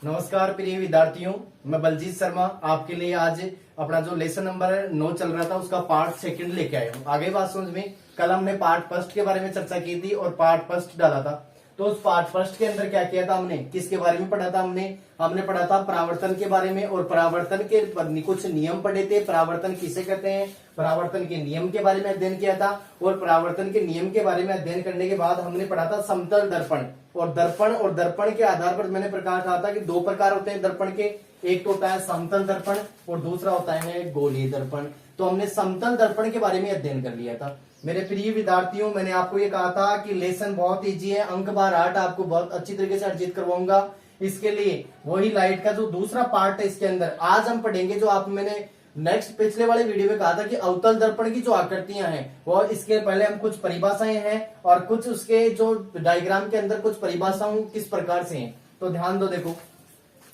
नमस्कार प्रिय विद्यार्थियों, मैं बलजीत शर्मा आपके लिए आज अपना जो लेसन नंबर 9 चल रहा था उसका पार्ट सेकंड लेके आया हूँ। आगे बात समझ में। कल हमने पार्ट फर्स्ट के बारे में चर्चा की थी और पार्ट फर्स्ट डाला था। तो उस पार्ट फर्स्ट के अंदर क्या किया था हमने, किसके बारे में पढ़ा था हमने पढ़ा था परावर्तन के बारे में और परावर्तन के कुछ नियम पढ़े थे। परावर्तन किसे कहते हैं, परावर्तन के नियम के बारे में अध्ययन किया था और परावर्तन के नियम के बारे में अध्ययन करने के बाद हमने पढ़ा था समतल दर्पण और दर्पण के आधार पर मैंने प्रकार कहा था कि दो प्रकार होते हैं दर्पण के। एक तो होता है समतल दर्पण और दूसरा होता है गोलीय दर्पण। तो हमने समतल दर्पण के बारे में अध्ययन कर लिया था। मेरे प्रिय विद्यार्थियों, मैंने आपको ये कहा था कि लेसन बहुत इजी है, अंक बार 8 आपको बहुत अच्छी तरीके से अर्जित करवाऊंगा। इसके लिए वही लाइट का जो दूसरा पार्ट है इसके अंदर आज हम पढ़ेंगे। जो आप मैंने नेक्स्ट पिछले वाले वीडियो में कहा था कि अवतल दर्पण की जो आकृतियां हैं वो इसके पहले हम कुछ परिभाषाएं हैं और कुछ उसके जो डायग्राम के अंदर कुछ परिभाषाओं किस प्रकार से हैं। तो ध्यान दो, देखो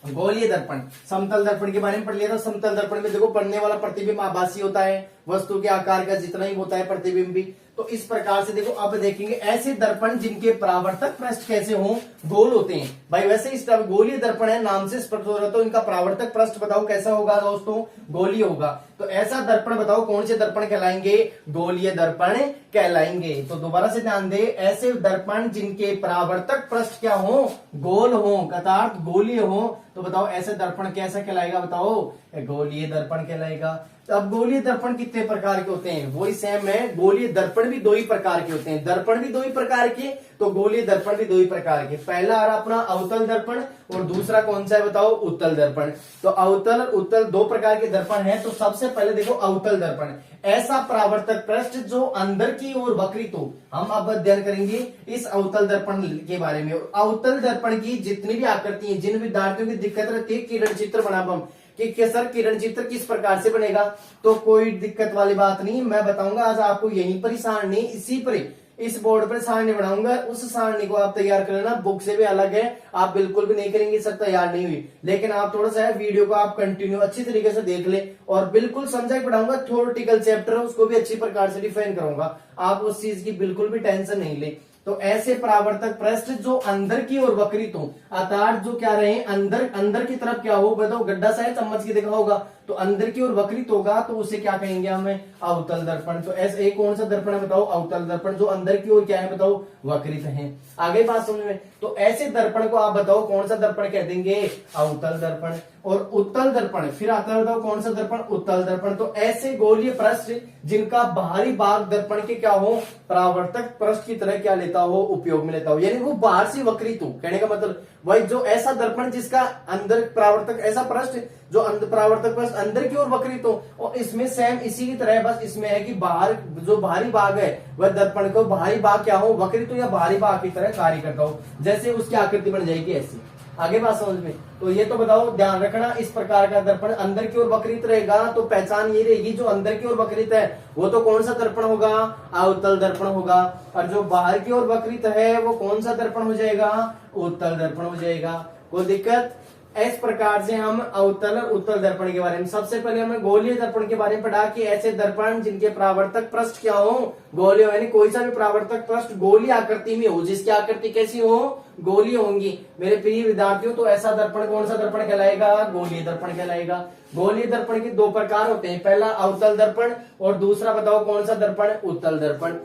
गोलीय दर्पण, समतल दर्पण के बारे में पढ़ लिया था। समतल दर्पण में देखो पढ़ने वाला प्रतिबिंब आभासी होता है, वस्तु के आकार का जितना ही होता है प्रतिबिंब भी। तो इस प्रकार से देखो अब देखेंगे ऐसे दर्पण जिनके परावर्तक पृष्ठ कैसे हों, गोल होते हैं। भाई वैसे इस गोलीय दर्पण है, नाम से स्पष्ट हो रहा है। तो इनका परावर्तक पृष्ठ बताओ कैसा होगा दोस्तों, गोलीय होगा। तो ऐसा दर्पण बताओ कौन से दर्पण कहलाएंगे, गोलीय दर्पण कहलाएंगे। तो दोबारा से ध्यान दे, ऐसे दर्पण जिनके परावर्तक पृष्ठ क्या हो, गोल हो अर्थात गोलीय हो। तो बताओ ऐसे दर्पण कैसा कहलाएगा, बताओ गोलीय दर्पण कहलाएगा। तो अब गोलीय दर्पण कितने प्रकार के होते हैं, वही सेम है। गोलीय दर्पण भी दो ही प्रकार के होते हैं, दर्पण भी दो ही प्रकार के, तो गोलीय दर्पण भी दो ही प्रकार के। पहला आ रहा अपना अवतल दर्पण और दूसरा कौन सा है बताओ, उत्तल दर्पण। तो अवतल उत्तल दो प्रकार के दर्पण हैं। तो सबसे पहले देखो अवतल दर्पण, ऐसा परावर्तक पृष्ठ जो अंदर की ओर वक्रित हो। हम अब अध्ययन करेंगे इस अवतल दर्पण के बारे में। अवतल दर्पण की जितनी भी आकृति है, जिन विद्यार्थियों की दिक्कत रहती है किरण चित्र बनाना कि सर किरण चित्र किस प्रकार से बनेगा, तो कोई दिक्कत वाली बात नहीं, मैं बताऊंगा आज आपको। यहीं पर ही सारणी, इसी पर इस बोर्ड पर सारणी बनाऊंगा, उस सारणी को आप तैयार कर लेना। बुक से भी अलग है, आप बिल्कुल भी नहीं करेंगे सर तैयार नहीं हुई, लेकिन आप थोड़ा सा वीडियो को आप कंटिन्यू अच्छी तरीके से देख ले और बिल्कुल समझा के पढ़ाऊंगा। थ्योरेटिकल चैप्टर है उसको भी अच्छी प्रकार से डिफाइन करूंगा, आप उस चीज की बिल्कुल भी टेंशन नहीं ले। तो ऐसे परावर्तक पृष्ठ जो अंदर की ओर वक्रित हो, अर्थात जो क्या रहे अंदर की तरफ क्या हो, बताओ गड्ढा सा है चम्मच की देखा होगा, तो अंदर की ओर वक्रित होगा तो उसे क्या कहेंगे हमें, अवतल दर्पण। तो ऐसे एक कौन सा दर्पण है बताओ, अवतल दर्पण, जो अंदर की ओर क्या है बताओ, वक्रित है। आगे बात समझ में। तो ऐसे दर्पण को आप बताओ कौन सा दर्पण कह देंगे, अवतल दर्पण। और उत्तल दर्पण फिर आता है, बताओ कौन सा दर्पण, उत्तल दर्पण। तो ऐसे गोलीय पृष्ठ जिनका बाहरी भाग दर्पण के क्या हो, परावर्तक पृष्ठ की तरह क्या लेता हो, उपयोग में लेता हो, यानी वो बाहर से वक्रित हो। कहने का मतलब वही जो ऐसा दर्पण जिसका अंदर परावर्तक, ऐसा पृष्ठ जो परावर्तक पृष्ठ अंदर की ओर वक्रित हो। और इसमें सेम इसी की तरह, बस इसमें है कि बाहर जो बाहरी भाग है वह दर्पण को बाहरी भाग क्या हो, वक्रित हो या बाहरी भाग की तरह कार्य करता हो, जैसे उसकी आकृति बन जाएगी ऐसी। आगे बात समझ में। तो ये तो बताओ ध्यान रखना, इस प्रकार का दर्पण अंदर की ओर वक्रित रहेगा तो पहचान ये रहेगी, जो अंदर की ओर वक्रित है वो तो कौन सा दर्पण होगा, अवतल दर्पण होगा। और जो बाहर की ओर वक्रित है वो कौन सा दर्पण हो जाएगा, उत्तल दर्पण हो जाएगा। कोई दिक्कत। इस प्रकार से हम अवतल और उत्तल दर्पण के बारे में, सबसे पहले हमें गोलीय दर्पण के बारे में पढ़ा कि ऐसे दर्पण जिनके परावर्तक पृष्ठ क्या हो, गोलीय, यानी कोई सा भी परावर्तक पृष्ठ गोलीय आकृति में हो, जिसकी आकृति कैसी हो, गोलीय होंगी। मेरे प्रिय विद्यार्थियों, तो ऐसा दर्पण कौन सा दर्पण कहलाएगा, गोलीय दर्पण कहलाएगा। गोलीय दर्पण के दो प्रकार होते हैं, पहला अवतल दर्पण और दूसरा बताओ कौन सा दर्पण, उत्तल दर्पण।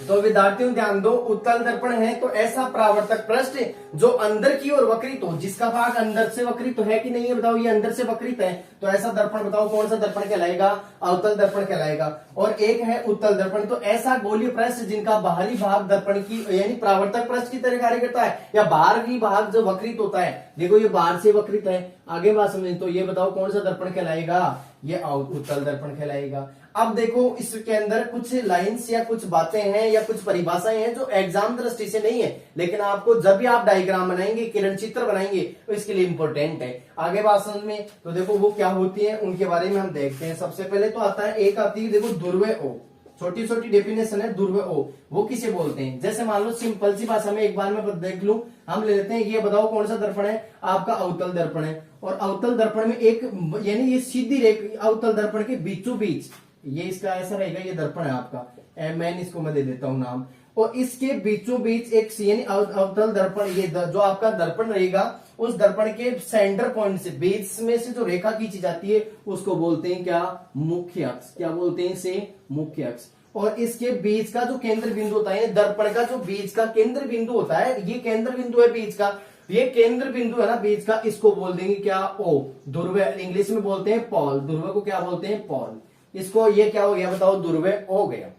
तो विद्यार्थियों ध्यान दो, उत्तल दर्पण है तो ऐसा परावर्तक पृष्ठ जो अंदर की ओर वक्रित हो, जिसका भाग अंदर से वक्रित है कि नहीं है बताओ, ये अंदर से वक्रित है, तो ऐसा दर्पण बताओ कौन सा दर्पण कहलाएगा, अवतल दर्पण कहलाएगा। और एक है उत्तल दर्पण, तो ऐसा गोलीय पृष्ठ जिनका बाहरी भाग दर्पण की यानी परावर्तक पृष्ठ की तरह कार्य करता है या बाहरी भाग जो वक्रित होता है, देखो ये बाहर से वक्रित है। आगे बात समझे, तो ये बताओ कौन सा दर्पण कहलाएगा, ये उत्तल दर्पण कहलाएगा। अब देखो इसके अंदर कुछ लाइंस या कुछ बातें हैं या कुछ परिभाषाएं हैं जो एग्जाम दृष्टि से नहीं है, लेकिन आपको जब भी आप डायग्राम बनाएंगे, किरण चित्र बनाएंगे, तो इसके लिए इंपॉर्टेंट है। आगे बात समझ में। तो देखो वो क्या होती है उनके बारे में हम देखते हैं। सबसे पहले तो आता है, एक आती है देखो ध्रुव ओ, छोटी छोटी डेफिनेशन है ध्रुव ओ, वो किसे बोलते हैं। जैसे मान लो सिंपल सी भाषा में एक बार मैं देख लूं, हम ले लेते हैं, ये बताओ कौन सा दर्पण है, आपका अवतल दर्पण है। और अवतल दर्पण में एक यानी ये सीधी रेखा अवतल दर्पण के बीचों बीच, ये इसका ऐसा रहेगा, ये दर्पण है आपका, मैं इसको मैं दे देता हूं नाम। और इसके बीचों बीच एक यानी अवतल दर्पण, ये जो आपका दर्पण रहेगा उस दर्पण के सेंटर पॉइंट से बीच में से जो रेखा खींची जाती है उसको बोलते हैं क्या, मुख्य अक्ष। क्या बोलते हैं इसे, मुख्य अक्ष। और इसके बीच का जो केंद्र बिंदु होता है, दर्पण का जो बीच का केंद्र बिंदु होता है, ये केंद्र बिंदु है बीच का, ये केंद्र बिंदु है ना बीच का, इसको बोल देंगे क्या, ओ। ध्रुव इंग्लिश में बोलते हैं पॉल, ध्रुव को क्या बोलते हैं, पॉल। इसको ये क्या हो गया बताओ, ध्रुव हो गया।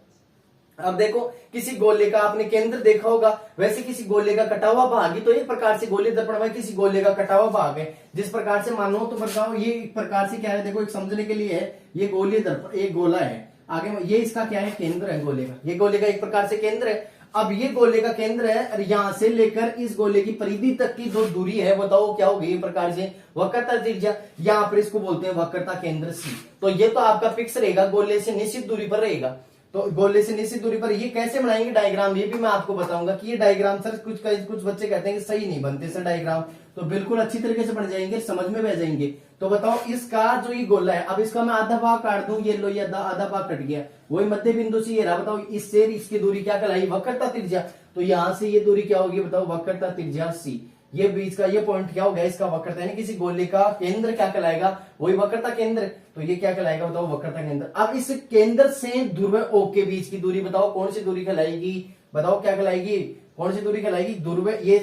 अब देखो किसी गोले का आपने केंद्र देखा होगा, वैसे किसी गोले का कटा हुआ भाग ही तो एक प्रकार से गोले दर्पण में किसी गोले का कटा हुआ भाग है। जिस प्रकार से मानो तो बताओ ये एक प्रकार से क्या है, देखो एक समझने के लिए है, ये गोलीय दर्पण एक गोला है, आगे ये इसका क्या है, केंद्र है गोले का, ये गोले का एक प्रकार से केंद्र है। अब ये गोले का केंद्र है और यहां से लेकर इस गोले की परिधि तक की जो दूरी है बताओ क्या होगी, प्रकार से वक्रता त्रिज्या, यहाँ पर इसको बोलते हैं वक्रता केंद्र सी। तो ये तो आपका फिक्स रहेगा, गोले से निश्चित दूरी पर रहेगा। तो गोले से निश्चित दूरी पर ये कैसे बनाएंगे डायग्राम, ये भी मैं आपको बताऊंगा कि ये डायग्राम सर कुछ बच्चे कहते हैं कि सही नहीं बनते सर डायग्राम, तो बिल्कुल अच्छी तरीके से बन जाएंगे, समझ में बह जाएंगे। तो बताओ इसका जो ये गोला है, अब इसका मैं आधा भाग काट दूं, ये लो ये आधा भाग कट गया, वही मध्य बिंदु से ये रहा, बताओ इससे इसकी दूरी क्या कहलाई, वक्रता त्रिज्या। तो यहां से ये दूरी क्या होगी बताओ, वक्रता त्रिज्या सी। ये बीच का ये पॉइंट क्या हो गया, इसका वक्रता, यानी किसी गोले का केंद्र क्या कहलाएगा, वही वक्रता केंद्र। तो ये क्या कहलाएगा बताओ, वक्रता केंद्र। अब इस केंद्र से ध्रुव ओ के बीच की दूरी बताओ कौन सी दूरी कहलाएगी, बताओ क्या कहलाएगी, कौन सी दूरी कहलाएगी, ध्रुव। ये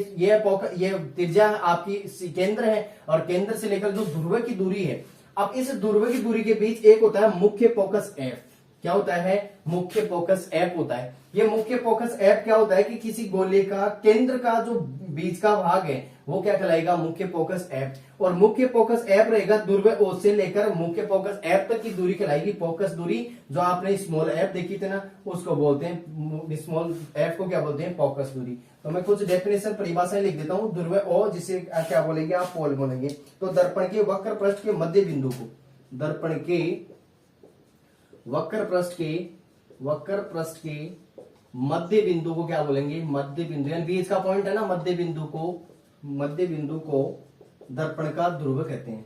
त्रिज्या आपकी केंद्र है और केंद्र से लेकर जो ध्रुव की दूरी है, अब इस ध्रुव की दूरी के बीच एक होता है मुख्य फोकस एफ। क्या होता है, मुख्य फोकस एफ होता है। ये मुख्य फोकस एफ क्या होता है कि किसी गोले का केंद्र का जो बीच का भाग है वो क्या कहलाएगा, मुख्य फोकस एफ। और मुख्य फोकस एफ रहेगा ध्रुव ओ से लेकर मुख्य फोकस एफ तक की दूरी कहलाएगी फोकस दूरी। जो आपने स्मॉल एफ देखी थी ना, उसको बोलते हैं, स्मॉल एफ को क्या बोलते हैं, फोकस दूरी। तो मैं कुछ डेफिनेशन परिभाषाएं लिख देता हूं, ध्रुव ओ जिसे क्या बोलेंगे आप, पोल बोलेंगे। तो दर्पण के वक्र पृष्ठ के मध्य बिंदु को, दर्पण के वक्र पृष्ठ के मध्य बिंदु को क्या बोलेंगे, मध्य बिंदु, यानी बीच का पॉइंट है ना, मध्य बिंदु को दर्पण का ध्रुव कहते हैं,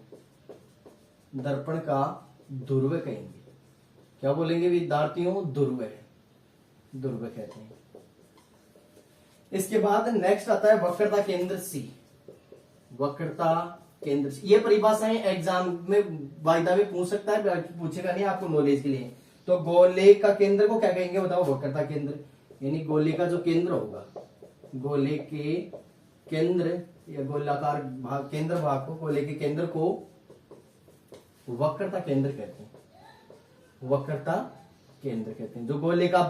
दर्पण का ध्रुव कहेंगे। क्या बोलेंगे विद्यार्थियों, ध्रुव कहते हैं। इसके बाद नेक्स्ट आता है वक्रता केंद्र सी, वक्रता केंद्र सी। ये परिभाषाएं एग्जाम में वायदा में पूछ सकता है, पूछेगा नहीं आपको नॉलेज के लिए। तो गोले का केंद्र को क्या कहेंगे बताओ, वक्रता केंद्र। यानी गोले का जो केंद्र होगा, गोले के केंद्र या गोलाकार भाग, केंद्र भाग को, गोले के केंद्र को वक्रता केंद्र कहते हैं, वक्रता केंद्र कहते हैं। जो गोले का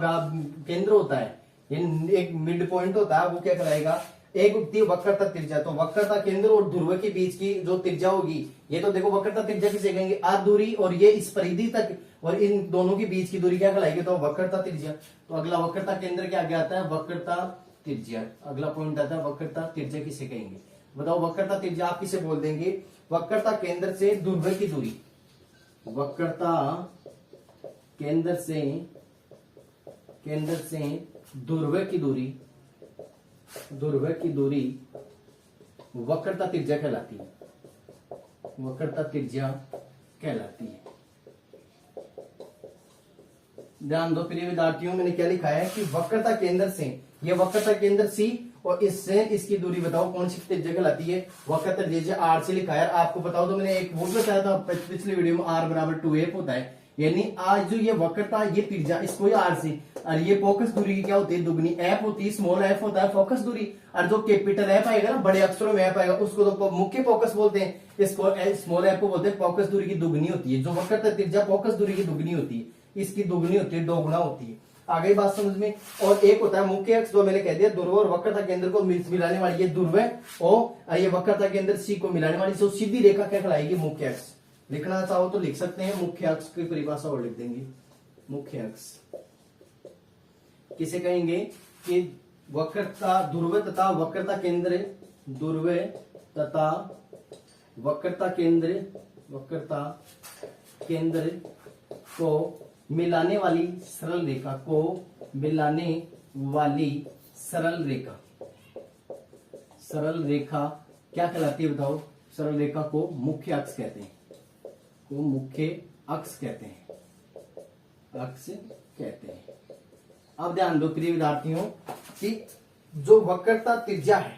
केंद्र होता है, एक मिड पॉइंट होता है, वो क्या कहलाएगा, एक होती है वक्रता त्रिज्या। तो वक्रता केंद्र और ध्रुव के बीच की जो त्रिज्या होगी, ये तो देखो वक्रता त्रिज्या किसे कहेंगे, आर दूरी, और ये इस परिधि तक, और इन दोनों के बीच की दूरी क्या कहलाएगी, तो वक्रता त्रिज्या। तो अगला वक्रता केंद्र क्या आगे आता है, वक्रता त्रिज्या। अगला पॉइंट आता है वक्रता त्रिज्या किसे कहेंगे, बताओ वक्रता त्रिज्या आप किसे बोल देंगे, वक्रता केंद्र से ध्रुव की दूरी, वक्रता केंद्र से ध्रुव की दूरी वक्रता त्रिज्या कहलाती है, वक्रता त्रिज्या कहलाती है। ध्यान दो प्रिय विद्यार्थियों, मैंने क्या लिखा है कि वक्रता केंद्र से, ये वक्रता केंद्र सी और इससे इसकी दूरी बताओ कौन सी त्रिज्या कहलाती है, वक्रता त्रिज्या आर से लिखा है। आपको बताओ तो मैंने एक वो भी बताया था पिछले वीडियो में, आर बराबर 2f होता है। यानी आज जो ये वक्रता, ये त्रिज्या, इसको आर से, और ये फोकस दूरी की क्या होती है, दुगनी एफ होती है, स्मॉल एफ होता है फोकस दूरी, और जो कैपिटल एफ आएगा ना, बड़े अक्षरों में एफ आएगा, उसको तो मुख्य फोकस बोलते हैं, इसको स्मॉल एफ को बोलते हैं फोकस दूरी की दुगनी होती है। जो वक्रता त्रिज्या फोकस दूरी की दुगनी होती है, इसकी दुगनी होती है, दोगुना होती है। आगे बात समझ में। और एक होता है मुख्य अक्ष, जो मैंने कह दिया ध्रुव और वक्रता केंद्र को मिलाने वाली, ये ध्रुव है और ये वक्रता केंद्र सी को मिलाने वाली जो सीधी रेखा क्या कहलाएगी, मुख्य अक्ष। लिखना चाहो तो लिख सकते हैं, मुख्य अक्ष की परिभाषा और लिख देंगे। मुख्य अक्ष किसे कहेंगे कि वक्रता, ध्रुव तथा वक्रता केंद्र, ध्रुव तथा वक्रता केंद्र को मिलाने वाली सरल रेखा, को मिलाने वाली सरल रेखा क्या कहलाती है बताओ, सरल रेखा को मुख्य अक्ष कहते हैं, अक्ष कहते हैं। अब ध्यान दो प्रिय विद्यार्थियों कि जो वक्रता त्रिज्या है,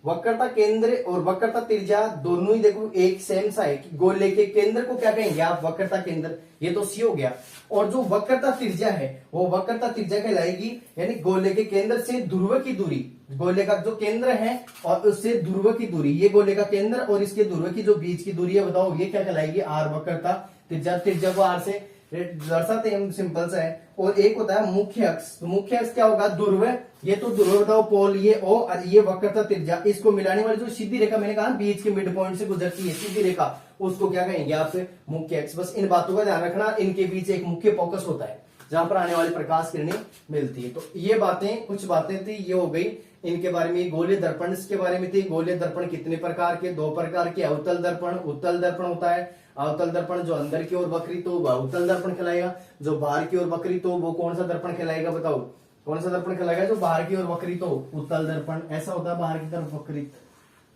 वक्रता केंद्र और वक्रता त्रिज्या दोनों ही देखो एक सेम सा है कि गोले के केंद्र को क्या कहेंगे आप, वक्रता केंद्र, ये तो सी हो गया। और जो वक्रता त्रिज्या है वो वक्रता त्रिज्या कहलाएगी, यानी गोले के केंद्र से ध्रुव की दूरी, गोले का जो केंद्र है और उससे ध्रुव की दूरी, ये गोले का केंद्र और इसके ध्रुव की जो बीच की दूरी है, बताओ ये क्या कहलाएगी, आर वक्रता त्रिज्या। त्रिज्या को आर से दर्शाते हैं, सिंपल सा है। और एक होता है मुख्य अक्ष, तो मुख्य अक्ष क्या होगा, ध्रुव, ये तो ध्रुव बताओ पोल, ये ओ और ये वक्रता त्रिज्या, इसको मिलाने वाली जो सीधी रेखा मैंने कहा बीच के मिड पॉइंट से गुजरती है सीधी रेखा, उसको क्या कहेंगे आप, मुख्य अक्ष। बस इन बातों का ध्यान रखना, इनके बीच एक मुख्य फोकस होता है जहां पर आने वाली प्रकाश किरणें मिलती है। तो ये बातें, कुछ बातें थी, ये हो गई इनके बारे में। गोलीय दर्पण के बारे में थी, गोलीय दर्पण कितने प्रकार के, दो प्रकार के, अवतल दर्पण, उत्तल दर्पण होता है। अवतल दर्पण जो अंदर की ओर वक्री तो वह अवतल दर्पण कहलाएगा, जो बाहर की ओर वक्री तो वो कौन सा दर्पण कहलाएगा, बताओ कौन सा दर्पण कहलाएगा, जो बाहर की ओर वक्री तो उत्तल दर्पण, ऐसा होता है बाहर की तरफ वक्रित।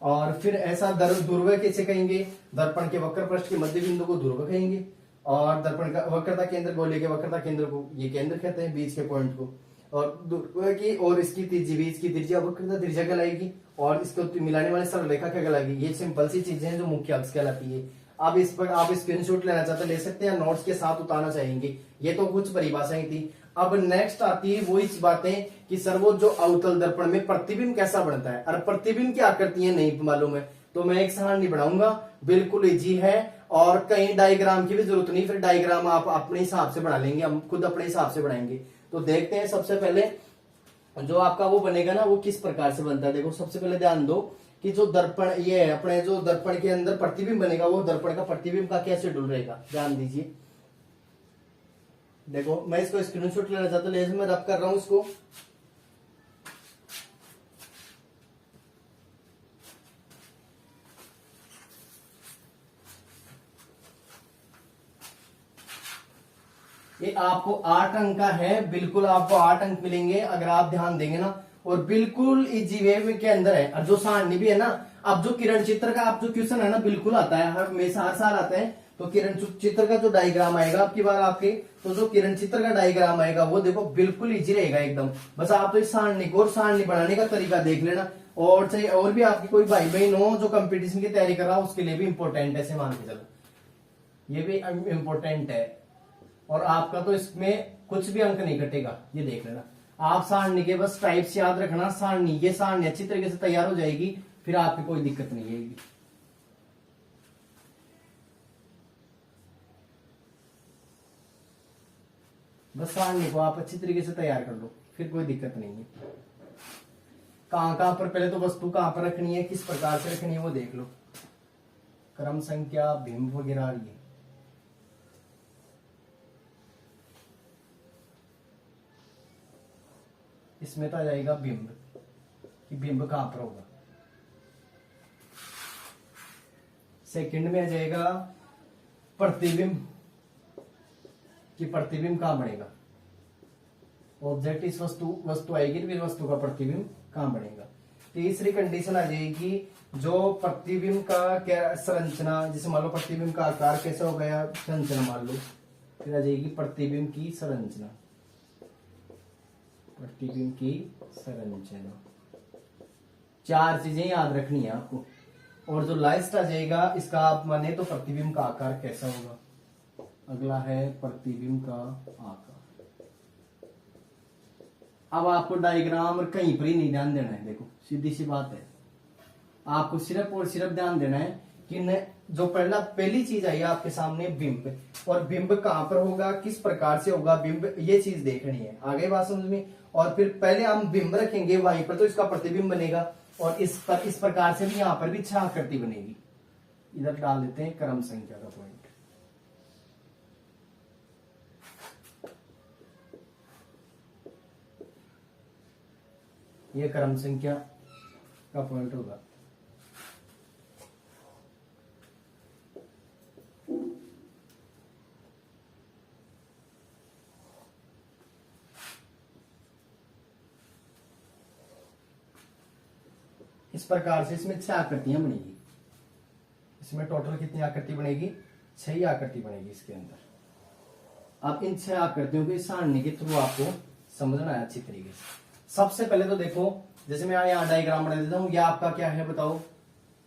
और फिर ऐसा ध्रुव कैसे कहेंगे, दर्पण के वक्र पृष्ठ के मध्य बिंदु को ध्रुव कहेंगे, और दर्पण का वक्रता केंद्र, गोले के वक्रता केंद्र को ये केंद्र कहते हैं, बीच के पॉइंट को। और ध्रुव की और इसकी बीच की त्रिज्या वक्रता त्रिज्या कहलाएगी, और इसको मिलाने वाली सरल रेखा क्या कहलाएगी। ये सिंपल सी चीजें हैं जो मुख्य अक्ष कहलाती है। अब इस पर आप स्क्रीनशॉट लेना चाहते ले सकते हैं, नोट्स के साथ उतारना चाहेंगे। ये तो कुछ परिभाषाएं थी। अब नेक्स्ट आती है वही बातें कि सर वो जो अवतल दर्पण में प्रतिबिंब कैसा बनता है, और प्रतिबिंब की आकृतियां नहीं मालूम है तो मैं एक सारणी बनाऊंगा, बिल्कुल इजी है, और कहीं डायग्राम की भी जरूरत नहीं, फिर डायग्राम आप अपने हिसाब से बना लेंगे, हम खुद अपने हिसाब से बनाएंगे। तो देखते हैं सबसे पहले जो आपका वो बनेगा ना, वो किस प्रकार से बनता है। देखो सबसे पहले ध्यान दो कि जो दर्पण ये है, अपने जो दर्पण के अंदर प्रतिबिंब बनेगा, वो दर्पण का प्रतिबिंब का कैसे डुल रहेगा, ध्यान दीजिए। देखो मैं इसको स्क्रीनशॉट लेना चाहता हूं, मैं रब कर रहा हूं इसको। ये आपको 8 अंक का है, बिल्कुल आपको 8 अंक मिलेंगे अगर आप ध्यान देंगे ना, और बिल्कुल इजी वे के अंदर है। और जो सारणी भी है ना, अब जो किरण चित्र का आप जो क्वेश्चन है ना, बिल्कुल आता है, हर साल आता है। तो किरण चित्र का जो डायग्राम आएगा आपकी बार आपके, तो जो किरण चित्र का डायग्राम आएगा वो देखो बिल्कुल इजी रहेगा एकदम। बस आप तो इस सारणी को और सारणी बनाने का तरीका देख लेना। और चाहे और भी आपकी कोई भाई बहन हो जो कंपटीशन की तैयारी कर रहा हो, उसके लिए भी इंपॉर्टेंट है, ऐसे मान के चलो, ये भी इंपॉर्टेंट है। और आपका तो इसमें कुछ भी अंक नहीं कटेगा, ये देख लेना। आप सारणी के बस टाइप्स याद रखना, सारणी ये सारणी अच्छी तरीके से तैयार हो जाएगी, फिर आपकी कोई दिक्कत नहीं आएगी। बस सारणी को आप अच्छी तरीके से तैयार कर लो, फिर कोई दिक्कत नहीं है। कहां पर पहले तो वस्तु कहां पर रखनी है, किस प्रकार से रखनी है वो देख लो। क्रम संख्या, बिंब वगैरह, ये इसमें तो आ जाएगा बिंब, कि बिंब कहां पर होगा। सेकंड में आ जाएगा प्रतिबिंब, कि प्रतिबिंब कहां बनेगा। ऑब्जेक्ट इस वस्तु आएगी, फिर वस्तु का प्रतिबिंब कहां बनेगा। तीसरी कंडीशन आ जाएगी जो प्रतिबिंब का क्या संरचना, जैसे मान लो प्रतिबिंब का आकार कैसा हो गया, संरचना मान लो, फिर आ जाएगी प्रतिबिंब की संरचना, प्रतिबिंब की संरचना। 4 चीजें याद रखनी है आपको। और जो लास्ट आ जाएगा इसका आप माने तो प्रतिबिंब का आकार कैसा होगा। अगला है प्रतिबिंब का आकार। अब आपको डायग्राम और कहीं पर ही नहीं ध्यान देना है, देखो सीधी सी बात है, आपको सिर्फ और सिर्फ ध्यान देना है कि जो पहली चीज आई आपके सामने बिंब, और बिंब कहां पर होगा, किस प्रकार से होगा बिंब, ये चीज देखनी है। आगे बात समझ में। और फिर पहले हम बिंब रखेंगे वहीं पर, तो इसका प्रतिबिंब बनेगा, और इस प्रकार से भी यहां पर भी 6 आकृति बनेगी। इधर डाल देते हैं क्रम संख्या का पॉइंट। ये क्रम संख्या का पॉइंट होगा। इस प्रकार से इसमें 6 आकृतियां बनेगी। इसमें टोटल कितनी आकृति बनेगी, 6 आकृति बनेगी इसके अंदर। अब इन 6 आकृतियों की सारणी के थ्रू आपको समझना है अच्छी तरीके से। सबसे पहले तो देखो, जैसे मैं यहाँ डायग्राम बना देता हूँ, यह आपका क्या है बताओ,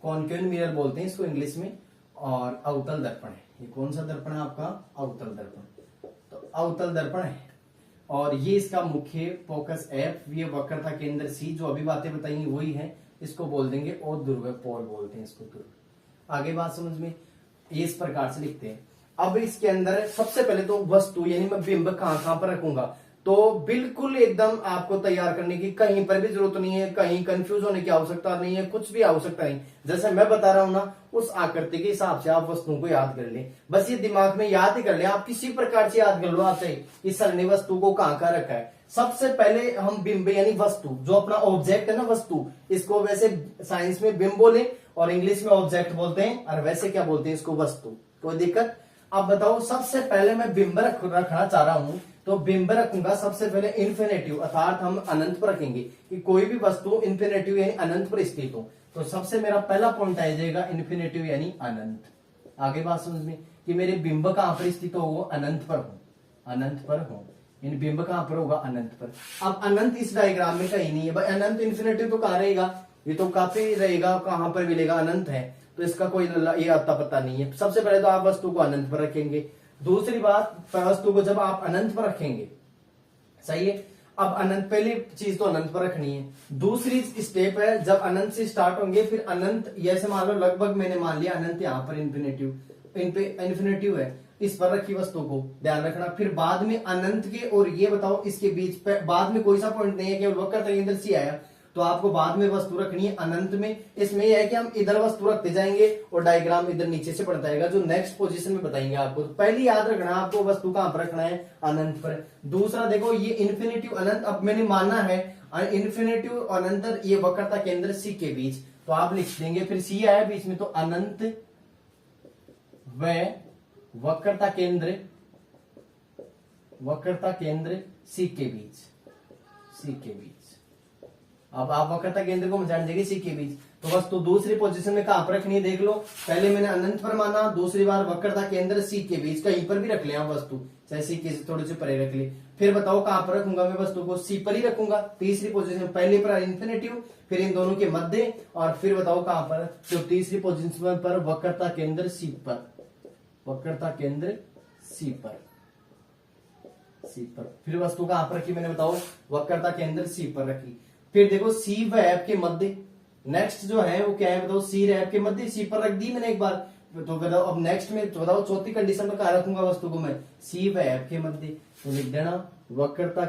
कॉन्केव मिरर बोलते हैं इसको इंग्लिश में, और अवतल दर्पण है। ये कौन सा दर्पण है आपका, अवतल दर्पण। तो अवतल दर्पण है, और ये इसका मुख्य फोकस एफ, ये वक्रता केंद्र सी, जो अभी बातें बताई वही है, इसको बोल देंगे और ध्रुव पोल बोलते हैं इसको, ध्रुव। आगे बात समझ में, ये इस प्रकार से लिखते हैं। अब इसके अंदर सबसे पहले तो वस्तु यानी मैं बिंब कहां पर रखूंगा, तो बिल्कुल एकदम आपको तैयार करने की कहीं पर भी जरूरत नहीं है, कहीं कंफ्यूज होने की आवश्यकता नहीं है, कुछ भी आवश्यकता नहीं। जैसे मैं बता रहा हूं ना, उस आकृति के हिसाब से आप वस्तुओं को याद कर लें, बस ये दिमाग में याद ही कर ले, आप किसी प्रकार से याद कर लो आपसे इस सरणी वस्तु को कहां रखा है। सबसे पहले हम बिंब यानी वस्तु, जो अपना ऑब्जेक्ट है ना वस्तु, इसको वैसे साइंस में बिंब बोले और इंग्लिश में ऑब्जेक्ट बोलते हैं, और वैसे क्या बोलते हैं इसको, वस्तु। कोई दिक्कत? अब बताओ, सबसे पहले मैं बिंब रखना चाह रहा हूं, तो बिंब रखूंगा सबसे पहले इन्फिनेटिव, अर्थात हम अनंत पर रखेंगे कि कोई भी वस्तु इन्फिनेटिव यानी अनंत पर स्थित हो। तो सबसे मेरा पहला पॉइंट आ जाएगा इन्फिनेटिव यानी अनंत। आगे बात समझ में कि मेरे बिंब कहां पर स्थित हो, अनंत पर हो, अनंत पर हो, इन बिंब कहां पर होगा, अनंत पर। अब अनंत इस डायग्राम में कहीं नहीं है भाई, अनंत इन्फिनेटिव तो कहां रहेगा, ये तो काफी रहेगा, कहां पर मिलेगा, अनंत है, तो इसका कोई ये आता पता नहीं है। सबसे पहले तो आप वस्तु को अनंत पर रखेंगे। दूसरी बात, वस्तु को जब आप अनंत पर रखेंगे, सही है, अब अनंत, पहली चीज तो अनंत पर रखनी है। दूसरी स्टेप है, जब अनंत से स्टार्ट होंगे फिर अनंत, जैसे मान लो लगभग मैंने मान लिया अनंत यहां पर इन्फिनेटिव, इन पे इन्फिनेटिव है, इस पर रखी वस्तु को ध्यान रखना। फिर बाद में अनंत के और ये बताओ इसके बीच पे बाद में कोई सा पॉइंट नहीं है, केवल वक्रता केंद्र सी आया, तो आपको बाद में वस्तु रखनी है अनंत में। इसमें यह है कि हम इधर वस्तु रखते जाएंगे और डायग्राम इधर नीचे से बढ़ता जाएगा, जो नेक्स्ट पोजीशन में बताएंगे आपको। तो पहले याद रखना आपको वस्तु कहां पर रखना है, अनंत पर। दूसरा देखो, ये इन्फिनेटिव अनंत, अब मैंने माना है इन्फिनेटिव अनंत, ये वक्रता केंद्र सी के बीच, तो आप लिख देंगे, फिर सी आया बीच में, तो अनंत व वक्रता केंद्र सी के बीच, सी के बीच। अब आप वक्रता केंद्र को जान देंगे सी के बीच, तो वस्तु दूसरी पोजीशन में कहां पर रखनी है देख लो। पहले मैंने अनंत पर माना, दूसरी बार वक्रता केंद्र सी के बीच, कहीं पर भी रख ले आप वस्तु, चाहे सी के थोड़े से परे रख ले। फिर बताओ कहां पर रखूंगा मैं वस्तु को, सी पर ही रखूंगा। तीसरी पोजीशन, पहले पर इन्फिनेटिव, फिर इन दोनों के मध्य, और फिर बताओ कहां पर, तो तीसरी पोजीशन पर वक्रता केंद्र सी पर, वक्रता केंद्र सी पर, सी पर। फिर वस्तु कहां पर रखी मैंने बताओ, वक्रता केंद्र सी पर रखी। फिर देखो सी व एफ के मध्य, नेक्स्ट जो है वो क्या है बताओ, सी एफ के मध्य, सी पर रख दी मैंने एक बार, तो बताओ अब नेक्स्ट में बताओ चौथी कंडीशन में कहा रखूंगा वस्तु को मैं, सी व एफ के मध्य, तो लिख देना वक्रता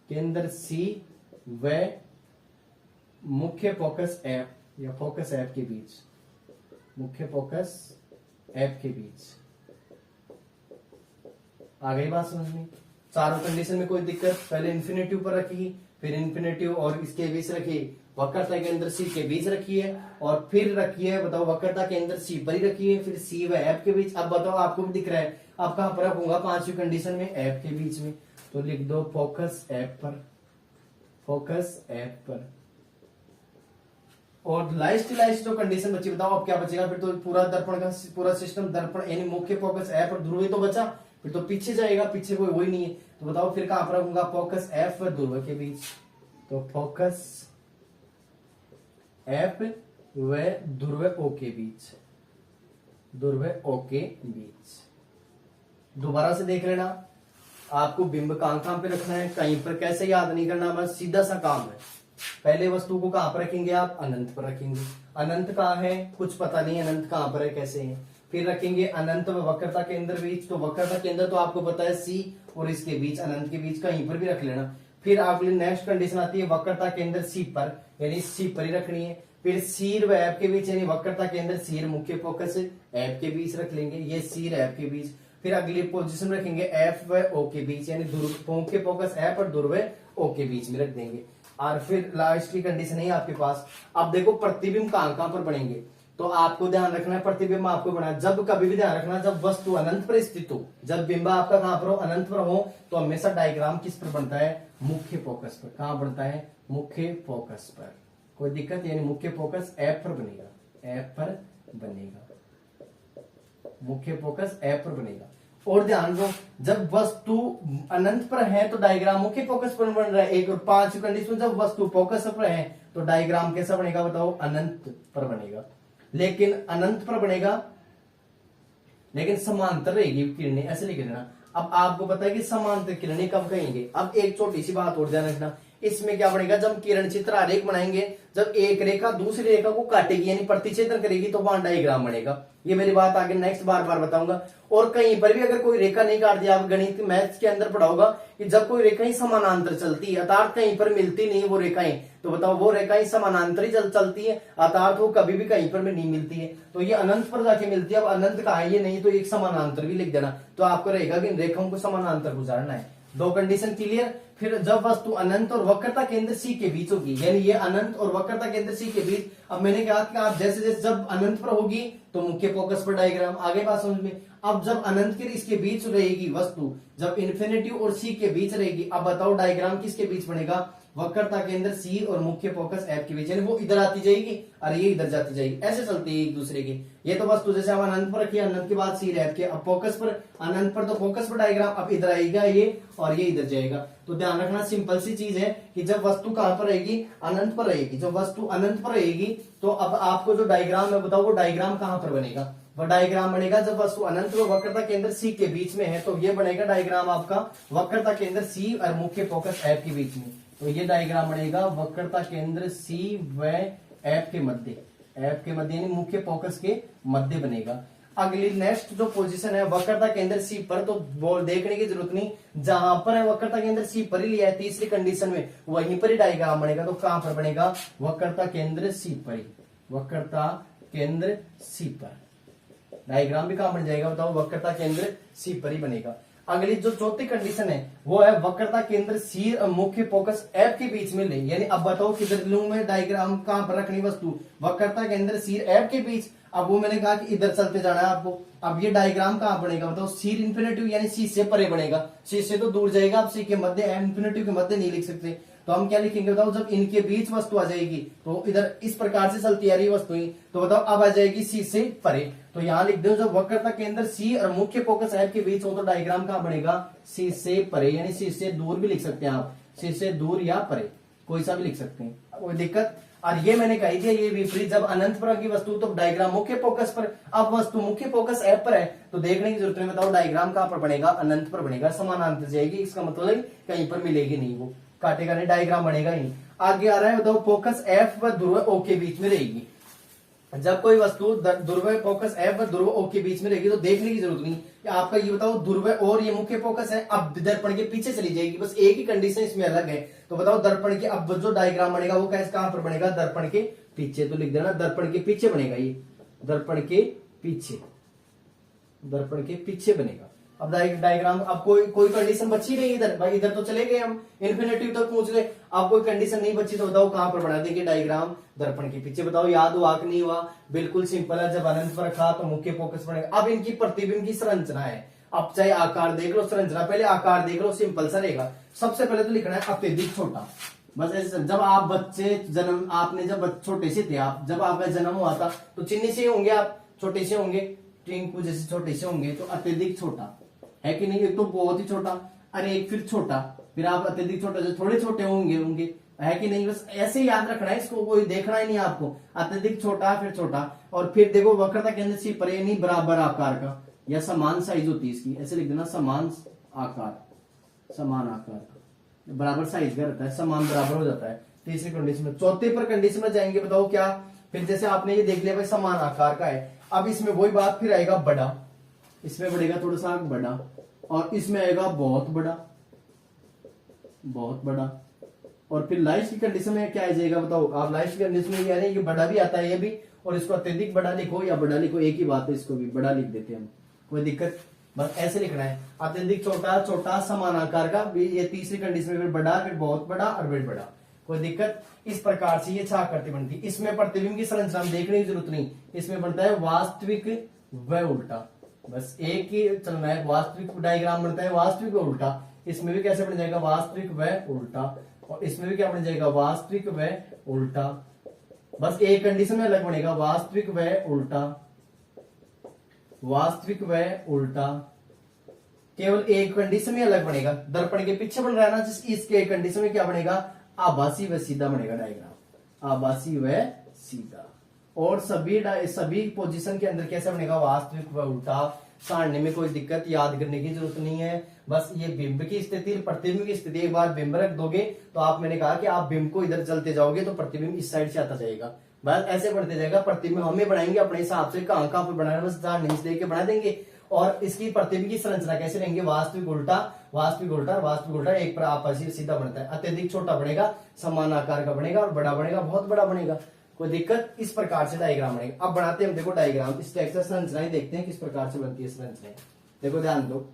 केंद्र सी व मुख्य फोकस एफ, या फोकस एफ के बीच, मुख्य फोकस एफ के बीच। आ गई बात समझ में? चारों कंडीशन में कोई दिक्कत, पहले इन्फिनेटिव पर रखी, फिर इन्फिनेटिव और इसके बीच रखी, वक्रता केंद्र सी के बीच रखी है, और फिर रखी है बताओ वक्रता केंद्र सी पर ही रखी है, फिर सी व एफ के बीच। अब बताओ आपको भी दिख रहा है, अब कहां पर रखूंगा, पांचवी कंडीशन में एफ के बीच में, तो लिख दो फोकस एफ पर, फोकस एफ पर। और लास्ट जो कंडीशन बची बताओ अब क्या बचेगा, फिर तो पूरा दर्पण का पूरा सिस्टम, दर्पण यानी मुख्य फोकस एफ और ध्रुव तो बचा, फिर तो पीछे जाएगा, पीछे कोई वही नहीं है, तो बताओ फिर कहां पर रखूंगा, फोकस एफ और ध्रुव के बीच, तो फोकस एफ व ध्रुव ओ के बीच, ध्रुव ओ के बीच। दोबारा से देख लेना, आपको बिंब कहां पे रखना है, कहीं पर कैसे याद नहीं करना, बस सीधा सा काम है। पहले वस्तु को कहां पर रखेंगे आप, अनंत पर रखेंगे। अनंत कहां है कुछ पता नहीं, अनंत कहां पर है कैसे है। फिर रखेंगे अनंत व वक्रता केंद्र बीच, तो वक्रता केंद्र तो आपको पता है सी और इसके बीच, अनंत के बीच कहीं पर भी रख लेना। फिर आपके नेक्स्ट कंडीशन आती है वक्रता केंद्र सी पर, यानी सी पर ही रखनी है। फिर सीर व एफ के बीच, यानी वक्रता केंद्र सीर मुख्य फोकस एफ के बीच रख लेंगे, ये सीर एफ के बीच। फिर अगली पोजीशन रखेंगे एफ व ओ के बीच, यानी मुख्य फोकस एफ और ध्रुव ओ के बीच में रख देंगे। और फिर लास्ट की कंडीशन है आपके पास। अब देखो प्रतिबिंब कहां पर बनेंगे, तो आपको ध्यान रखना है प्रतिबिंब आपको बना, जब कभी भी ध्यान रखना जब वस्तु अनंत पर स्थित हो, जब बिंब आपका कहां पर हो, अनंत पर हो, तो हमेशा डायग्राम किस पर बनता है, मुख्य फोकस पर। कहां बनता है, मुख्य फोकस पर। कोई दिक्कत, यानी मुख्य फोकस एफ पर बनेगा, एफ पर बनेगा, मुख्य फोकस एफ पर बनेगा। और ध्यान दो, जब वस्तु अनंत पर है तो डायग्राम मुख्य फोकस पर बन रहा है एक, और 5 कंडीशन जब वस्तु फोकस पर है तो डायग्राम कैसा बनेगा बताओ, अनंत पर बनेगा। लेकिन अनंत पर बनेगा लेकिन समांतर रहेगी किरणें, ऐसे लिख देना। अब आपको पता है कि समांतर किरणें कब कहेंगे। अब एक छोटी सी बात और ध्यान रखना, इसमें क्या बनेगा, जब किरण चित्र आरेख बनाएंगे, जब एक रेखा दूसरी रेखा को काटेगी यानी प्रतिच्छेदन करेगी तो वहां डायग्राम बनेगा। ये मेरी बात आगे नेक्स्ट बार बार बताऊंगा। और कहीं पर भी अगर कोई रेखा नहीं काट दिया, आप गणित मैथ्स के अंदर पढ़ा होगा कि जब कोई रेखाएं समानांतर चलती है अर्थात कहीं पर मिलती नहीं वो रेखाएं, तो बताओ वो रेखाएं समानांतर ही चलती है अर्थात वो कभी भी कहीं पर भी नहीं मिलती है, तो ये अनंत पर जाके मिलती है। अब अनंत कहा है ये नहीं तो एक समानांतर भी लिख देना, तो आपको रहेगा कि इन रेखाओं को समानांतर गुजारना है। दो कंडीशन क्लियर। फिर जब वस्तु अनंत और वक्रता केंद्र सी के बीच होगी, यानी ये अनंत और वक्रता केंद्र सी के बीच। अब मैंने कहा कि आप जैसे जैसे जब अनंत पर होगी तो मुख्य फोकस पर डायग्राम, आगे बात समझ में। अब जब अनंत के इसके बीच रहेगी वस्तु, जब इन्फिनिटी और सी के बीच रहेगी, अब बताओ डायग्राम किसके बीच बनेगा, वक्रता केंद्र सी और मुख्य फोकस एफ के बीच, यानी वो इधर आती जाएगी और ये इधर जाती जाएगी, ऐसे चलती है एक दूसरे की। ये तो वस्तु जैसे हम अनंत पर रखिए, अनंत के बाद सी एफ के, अब फोकस पर, अनंत पर तो फोकस पर डायग्राम, अब इधर आएगा ये और ये इधर जाएगा। तो ध्यान रखना सिंपल सी चीज है कि जब वस्तु कहां पर रहेगी, अनंत पर रहेगी। जब वस्तु अनंत पर रहेगी तो अब आपको जो डायग्राम है बताओ वो डायग्राम कहां पर बनेगा, वह डायग्राम बनेगा जब वस्तु अनंत और वक्रता केंद्र सी के बीच में है, तो ये बनेगा डायग्राम आपका वक्रता केंद्र सी और मुख्य फोकस एफ के बीच में। तो ये डायग्राम बनेगा वक्रता केंद्र सी व एफ के मध्य, एफ के मध्य यानी मुख्य फोकस के मध्य बनेगा। अगली नेक्स्ट जो पोजीशन है वक्रता केंद्र सी पर, तो बोल देखने की जरूरत नहीं, जहां पर है वक्रता केंद्र सी पर ही लिया है तीसरी कंडीशन में, वहीं पर ही डायग्राम बनेगा। तो कहां पर बनेगा, वक्रता केंद्र सी पर ही, वक्रता केंद्र सी पर डायग्राम भी कहां बन जाएगा बताओ, वक्रता केंद्र सी पर ही बनेगा। अगली जो चौथी कंडीशन है वो है वक्रता केंद्र सी और मुख्य फोकस एफ के बीच में ले, यानी अब बताओ किधर लूं मैं डायग्राम, कहां पर रखनी वस्तु, वक्रता केंद्र सी एफ के बीच। अब वो मैंने कहा कि इधर चलते जाना है आपको। अब ये डायग्राम कहां बनेगा बताओ, सी इन्फिनिटिव यानी सी से परे बनेगा, सी से तो दूर जाएगा, अब सी के मध्य, एम इन्फिनिटिव के मध्य नहीं लिख सकते, तो हम क्या लिखेंगे बताओ, जब इनके बीच वस्तु आ जाएगी तो इधर इस प्रकार से चलती आ रही वस्तु, तो बताओ अब आ जाएगी सी से परे। तो यहां लिख दो जब वक्रता केंद्र सी और मुख्य फोकस एफ के बीच हो तो डायग्राम कहां बनेगा, सी से परे, यानी सी से दूर भी लिख सकते हैं आप, सी से दूर या परे कोई सा भी लिख सकते हैं, कोई दिक्कत। और ये मैंने कही थी ये विपरीत, जब अनंत पर की वस्तु तो डायग्राम मुख्य फोकस पर, अब वस्तु मुख्य फोकस एफ पर है तो देखने की जरूरत नहीं, बताओ डायग्राम कहां पर बनेगा, अनंत पर बनेगा, समानांतर जाएगी, इसका मतलब कहीं पर मिलेगी नहीं, वो काटेगा नहीं, डायग्राम बनेगा ही नहीं। आगे आ रहा है बताओ फोकस एफ व ध्रुव ओ के बीच में रहेगी। जब कोई वस्तु ध्रुव फोकस एफ व ध्रुव ओ के बीच में रहेगी तो देखने की जरूरत नहीं कि आपका ये बताओ ध्रुव और ये मुख्य फोकस है, अब दर्पण के पीछे चली जाएगी, बस एक ही कंडीशन इसमें अलग है। तो बताओ दर्पण के, अब जो डायग्राम बनेगा वो कैसे कहां पर बनेगा, दर्पण के पीछे, तो लिख देना दर्पण के पीछे बनेगा, ये दर्पण के पीछे, दर्पण के पीछे बनेगा। अब डायग्राम, अब कोई कंडीशन बची नहीं इधर, भाई इधर तो चले गए हम इन्फिनिटिव तक पहुंच गए, अब कोई कंडीशन नहीं बची तो बताओ कहां पर बना देंगे डायग्राम, दर्पण के पीछे। बताओ याद हुआ कि नहीं हुआ, बिल्कुल सिंपल है, जब अनंत पर रखा तो मुख्य फोकस बनेगा। अब इनकी प्रतिबिंब की संरचना है, अब चाहे आकार देख लो, संरचना पहले आकार देख लो, सिंपल सा रहेगा। सबसे पहले तो लिखना है अत्यधिक छोटा, बस ऐसे। जब आप बच्चे जन्म, आपने जब छोटे से थे आप, जब आपका जन्म हुआ था तो चिन्ह से होंगे आप, छोटे से होंगे, टिंकू जैसे छोटे से होंगे, तो अत्यधिक छोटा है कि नहीं, एक तो बहुत ही छोटा, अरे एक फिर छोटा, फिर आप अत्यधिक छोटा, जो थोड़े छोटे होंगे है कि नहीं, बस ऐसे याद रखना है इसको, कोई देखना ही नहीं आपको, अत्यधिक छोटा फिर छोटा। और फिर देखो वक्रता केंद्र सी पर यानी बराबर आकार का या समान साइज होती है इसकी, ऐसे लिख देना समान आकार, समान आकार बराबर साइज का रहता है, समान बराबर हो जाता है तीसरी कंडीशन में। चौथे पर कंडीशन में जाएंगे, बताओ क्या, फिर जैसे आपने ये देख लिया भाई समान आकार का है, अब इसमें वही बात फिर आएगा बड़ा, इसमें बढ़ेगा थोड़ा सा बड़ा, और इसमें आएगा बहुत बड़ा, बहुत बड़ा। और फिर लाइफ की कंडीशन में क्या आ जाएगा बताओ, आप लाइफ की कंडीशन में ये बड़ा भी आता है ये भी, और इसको अत्यधिक बड़ा लिखो या बड़ा लिखो एक ही बात है, इसको भी बड़ा लिख देते हैं हम, कोई दिक्कत, बस ऐसे लिखना है। अत्यधिक छोटा, छोटा समान आकार का, ये तीसरी कंडीशन में फिर बड़ा, फिर बहुत बड़ा और फिर बड़ा, कोई दिक्कत। इस प्रकार से ये आकृति बनती है। इसमें प्रतिबिंब की संरचना देखने की जरूरत नहीं, इसमें बनता है वास्तविक व उल्टा, बस एक ही चलना है, वास्तविक डायग्राम बनता है वास्तविक व उल्टा, इसमें भी कैसे बन जाएगा वास्तविक व उल्टा, और इसमें भी क्या बन जाएगा वास्तविक व उल्टा, बस एक कंडीशन में अलग बनेगा, वास्तविक व उल्टा, वास्तविक व उल्टा, केवल एक कंडीशन में अलग बनेगा, दर्पण के पीछे बन रहा है ना, जिस इसके कंडीशन में क्या बनेगा, आभासी व सीधा बनेगा डायग्राम, आभासी व सीधा। और सभी पोजीशन के अंदर कैसे बनेगा, वास्तविक व उल्टा। सारणी में कोई दिक्कत याद करने की जरूरत नहीं है, बस ये बिंब की स्थिति, प्रतिबिंब की स्थिति, एक बार बिंब रख दोगे तो आप, मैंने कहा कि आप बिंब को इधर चलते जाओगे तो प्रतिबिंब इस साइड से आता जाएगा, बस ऐसे बढ़ते जाएगा। प्रतिबिंब हमें बनाएंगे अपने हिसाब से, कहां कहां पर बनाना, बस सारणी से लेके बना देंगे। और इसकी प्रतिबिंब की संरचना कैसे लेंगे, वास्तविक उल्टा, वास्तविक उल्टा, वास्तविक उल्टा, एक पर आपसी सीधा बनता है। अत्यधिक छोटा बनेगा, समान आकार का बनेगा, और बड़ा बनेगा, बहुत बड़ा बनेगा, कोई दिक्कत। इस प्रकार से डायग्राम बनेगा। अब बनाते हैं हम, देखो डायग्राम, इस टाइप से संरचनाएं देखते हैं किस प्रकार से बनती है संरचनाएं। देखो ध्यान दो,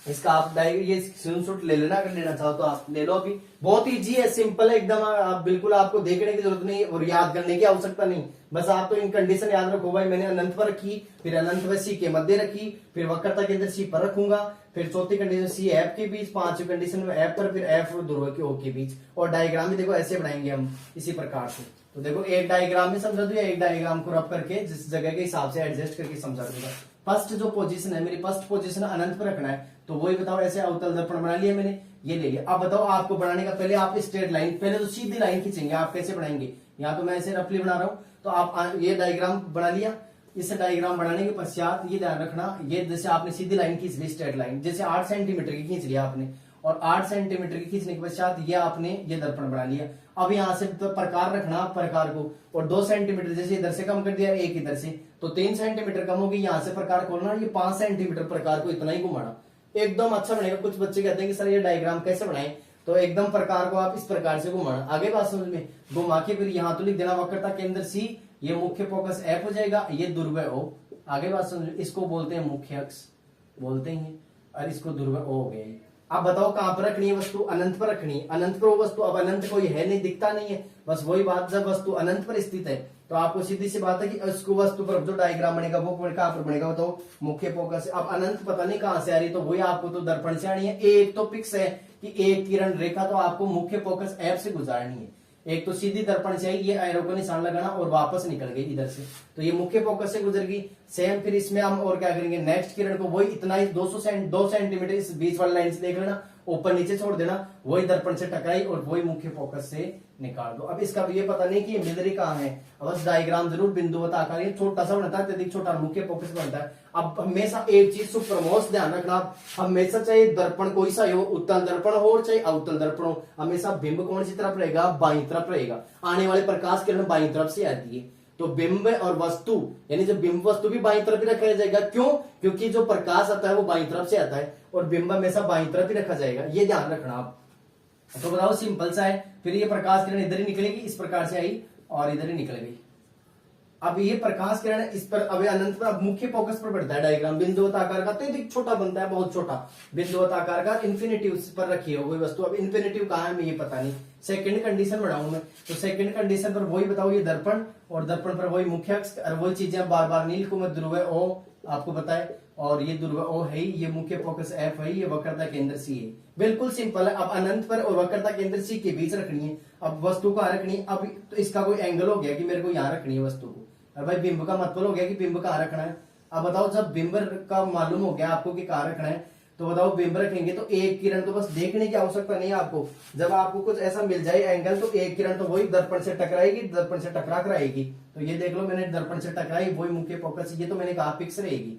इसका आप ये स्क्रीनशॉट ले लेना, अगर लेना चाहो तो आप ले लो। अभी बहुत इजी है, सिंपल है एकदम, आप बिल्कुल आपको देखने की जरूरत नहीं और याद करने की आवश्यकता नहीं, बस आप तो इन कंडीशन याद रखो। भाई मैंने अनंत पर रखी, फिर अनंत व सी के मध्य रखी, फिर वक्रता के अंदर सी पर रखूंगा, फिर चौथी कंडीशन सी एफ के बीच, पांचवी कंडीशन में एफ पर, फिर एफ और ध्रुव के ओ के बीच। और डायग्राम भी देखो ऐसे बनाएंगे हम इसी प्रकार से। तो देखो एक डायग्राम में समझा दो, एक डायग्राम को रब करके जिस जगह के हिसाब से एडजस्ट करके समझा दूंगा। फर्स्ट जो पोजीशन है मेरी, फर्स्ट पोजीशन अनंत पर रखना है, तो वही बताओ, ऐसे अवतल दर्पण बना लिया मैंने, ये ले लिया। अब बताओ आपको बनाने का, पहले आप स्ट्रेट लाइन, पहले तो सीधी लाइन खींचेंगे। आप कैसे बनाएंगे, यहाँ तो मैं ऐसे रफली बना रहा हूं, तो आप ये डायग्राम बना लिया। इस डायग्राम बनाने के पश्चात ये ध्यान रखना, ये जैसे आपने सीधी लाइन खींच ली, स्ट्रेट लाइन, जैसे 8 सेंटीमीटर की खींच लिया आपने, और 8 सेंटीमीटर की खींचने के पश्चात ये आपने ये दर्पण बना लिया। अब यहाँ से तो प्रकार रखना, प्रकार को, और 2 सेंटीमीटर जैसे इधर से कम कर दिया, एक इधर से, तो 3 सेंटीमीटर कम होगी, यहाँ से प्रकार खोलना, ये 5 सेंटीमीटर प्रकार को इतना ही घुमाना, एकदम अच्छा बनेगा। कुछ बच्चे कहते हैं कि सर ये डायग्राम कैसे बनाएं, तो एकदम प्रकार को आप इस प्रकार से घुमाना। आगे बात समझ में, घुमा के फिर यहाँ तो लिख देना वक्रता केंद्र सी, ये मुख्य फोकस एफ हो जाएगा, ये ध्रुव ओ। आगे बात समझ, इसको बोलते हैं मुख्य अक्ष बोलते हैं, और इसको ध्रुव ओ हो गया। अब बताओ कहां पर रखनी है वस्तु, अनंत पर रखनी है, अनंत पर वो वस्तु, अब अनंत कोई है नहीं, दिखता नहीं है, बस वही बात, जब वस्तु अनंत पर स्थित है तो आपको सीधी सी बात है कि उसको वस्तु पर जो डायग्राम बनेगा वो कहां पर बनेगा, बताओ मुख्य फोकस। अब अनंत पता नहीं कहां से आ रही, तो वही आपको तो दर्पण से आनी है। एक तो फिक्स है कि एक किरण रेखा तो आपको मुख्य फोकस एफ से गुजारनी है, एक तो सीधी दर्पण से आई, ये एरो का निशान लगाना और वापस निकल गई इधर से, तो ये मुख्य फोकस से गुजर गई। सेम फिर इसमें हम और क्या करेंगे, नेक्स्ट किरण को वही इतना ही 2 सेंटीमीटर इस बीच वाली लाइन से देख लेना, ऊपर नीचे छोड़ देना, वही दर्पण से टकराई और वही मुख्य फोकस से निकाल दो। अब इसका ये पता नहीं कि ये मिल रही कहां है, बस डायग्राम जरूर बिंदुवत आकार, ये छोटा सा बनता है, अत्यधिक छोटा मुख्य फोकस बनता है। अब हमेशा एक चीज सुप्रमोस्ट ध्यान रखना, हमेशा चाहे दर्पण कोई सा हो, उत्तल दर्पण हो और चाहे अवतल दर्पण हो, हमेशा बिंब कौन सी तरफ रहेगा, बाईं तरफ रहेगा। आने वाले प्रकाश किरण बाईं तरफ से आती है, तो बिंब और वस्तु यानी जो बिंब वस्तु भी बाईं तरफ ही रखा जाएगा। क्यों, क्योंकि जो प्रकाश आता है वो बाईं तरफ से आता है और बिंब हमेशा बाईं तरफ ही रखा जाएगा, ये ध्यान रखना आप। तो बताओ सिंपल सा है, फिर ये प्रकाश किरण इधर ही निकलेगी, इस प्रकार से आई और इधर ही निकल गई। अब ये प्रकाश किरण इस पर, अब अनंत पर, अब मुख्य फोकस पर बढ़ता है डायग्राम, बिंदुवत आकार का, तो एक छोटा बनता है, बहुत छोटा बिंदुवत आकार का, इन्फिनिटिव पर रखी हो कोई वस्तु। अब इन्फिनिटिव कहाँ है, मैं ये पता नहीं, सेकंड कंडीशन बढ़ाऊं मैं, तो सेकंड कंडीशन पर वही बताओ, ये दर्पण, और दर्पण पर वही मुख्य अक्ष, और वही चीजें बार बार नील कुमार ध्रुव ओ आपको बताए, और ये ध्रुव ओ है, ये मुख्य फोकस एफ है, ये वक्रता केंद्र सी है। बिल्कुल सिंपल है। अब अनंत पर और वक्रता केंद्र सी के बीच रखनी है। अब वस्तु कहाँ रखनी है, अब तो इसका कोई एंगल हो गया कि मेरे को यहाँ रखनी है वस्तु को, और भाई बिंब का मतलब हो गया कि बिंब कहाँ रखना है। अब बताओ जब बिंब का मालूम हो गया आपको कि कहाँ रखना है, तो बताओ बिंब रखेंगे तो एक किरण तो बस देखने की आवश्यकता नहीं है आपको, जब आपको कुछ ऐसा मिल जाए एंगल, तो एक किरण तो वही दर्पण से टकराएगी, दर्पण से टकरा कर आएगी। तो ये देख लो मैंने दर्पण से टकराई, वही मुख्य फोकस, ये तो मैंने कहा फिक्स रहेगी।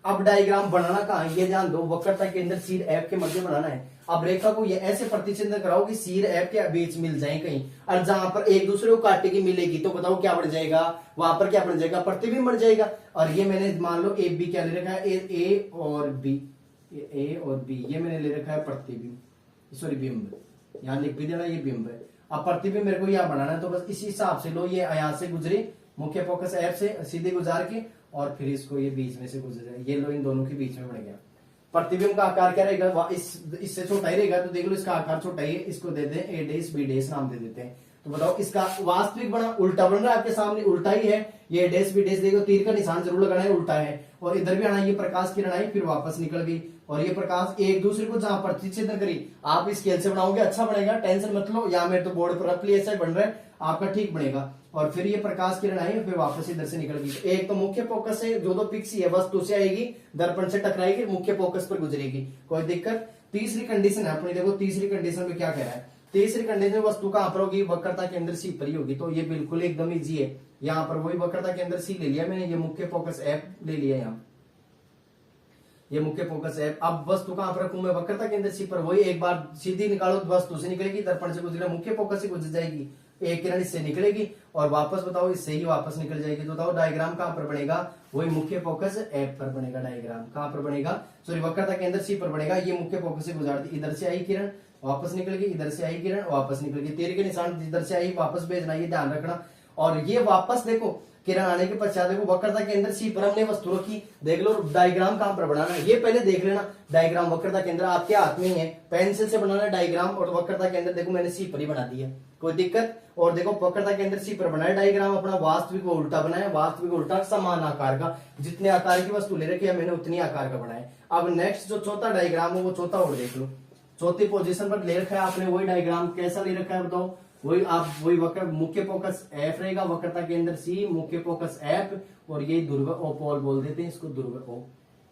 अब डायग्राम बनाना कहाँ है, ये ध्यान दो, वक्रता के अंदर सीर एफ के मध्य बनाना है। अब रेखा को ये ऐसे प्रतिचिह्न कराओ कि सीर एफ के बीच मिल जाए कहीं, और जहां पर एक दूसरे को काटेगी मिलेगी, तो बताओ क्या बन जाएगा, वहां पर क्या बन जाएगा, प्रतिबिंब बन जाएगा। और ये मैंने मान लो ए बी क्या ले रखा है, ए और बी, ए और बी, ये मैंने ले रखा है प्रतिबिंब, सॉरी बिंब, यहाँ लिख भी देना ये बिंब है। अब प्रतिबिंब मेरे को यहाँ बनाना है, तो बस इसी हिसाब से लो, ये यहाँ से गुजरे मुख्य फोकस एफ से सीधे गुजार के, और फिर इसको ये बीच में से गुजर जाए, ये लो इन दोनों के बीच में बन गया। प्रतिबिंब का आकार क्या रहेगा, इससे छोटा ही रहेगा, तो देख लो इसका आकार छोटा ही है, इसको दे दें ए डेस बी डेस नाम दे देते हैं। तो बताओ इसका वास्तविक बना उल्टा बन रहा है आपके सामने, उल्टा ही है, ये डेस बी डेस देखो, तीर का निशान जरूर लगाना है, उल्टा है, और इधर भी आना, ये प्रकाश किरण आई फिर वापस निकल गई, और ये प्रकाश एक दूसरे को जहां प्रतिच्छेदन करी, आप स्केल से बनाओगे अच्छा बनेगा, टेंशन मत लो। यहाँ मेरे तो बोर्ड पर रफली ऐसा बन रहा है, आपका ठीक बनेगा। और फिर ये प्रकाश किरण आई, फिर वापस इधर से निकल गई। एक तो मुख्य फोकस से जो पिक्सी है वस्तु से आएगी, दर्पण से टकराएगी, मुख्य फोकस पर गुजरेगी, कोई दिक्कत। तीसरी कंडीशन है अपनी, देखो तीसरी कंडीशन में क्या कह रहा है। तीसरी कंडीशन वस्तु कहां पर होगी, वक्रता केंद्र सी पर ही होगी। तो ये बिल्कुल एकदम इजी है। यहाँ पर वही वक्रता केंद्र सी ले लिया मैंने, ये मुख्य फोकस एफ ले लिया यहाँ, ये मुख्य फोकस एफ। अब वस्तु कहां पर रखूं मैं, वक्रता केंद्र सी पर। वही एक बार सीधी निकालो, वस्तु से निकलेगी, दर्पण से गुजरेगा, मुख्य फोकस से गुजर जाएगी, एक किरण इससे निकलेगी और वापस बताओ इससे ही वापस निकल जाएगी। तो बताओ डायग्राम कहां पर बनेगा, वही मुख्य फोकस एफ पर बनेगा। डायग्राम कहां पर बनेगा, सॉरी वक्रता केंद्र सी पर बनेगा। ये मुख्य फोकस से गुजरती, इधर से आई किरण वापस निकल गई, इधर से आई किरण वापस निकल गई, तीर के निशान इधर से आई वापस भेजना, ये ध्यान रखना। और ये वापस देखो किरण आने के पश्चात देखो वक्रता केंद्र सी पर हमने वस्तु रखी, देख लो डायग्राम कहां पर बनाना है, ये पहले देख लेना। डायग्राम वक्रता केंद्र आपके हाथ में ही है, पेंसिल से बनाना डायग्राम, और वक्रता केंद्र देखो मैंने सी पर ही बना दिया, कोई दिक्कत। और देखो वक्रता केंद्र सी पर बनाया डायग्राम अपना, वास्तविक वो उल्टा बनाया, वास्तविक उल्टा समान आकार का, जितने आकार की वस्तु ले रखी है मैंने उतनी आकार का बनाया। अब नेक्स्ट जो चौथा डायग्राम है वो चौथा और देख लो, चौथी पोजीशन पर ले रखा है आपने वही डायग्राम, कैसा ले रखा है बताओ, वही आप वही वक्र, मुख्य फोकस एफ रहेगा, वक्रता केंद्र सी, मुख्य फोकस एफ, और ये ध्रुव ओ पोल बोल देते हैं इसको, ध्रुव ओ,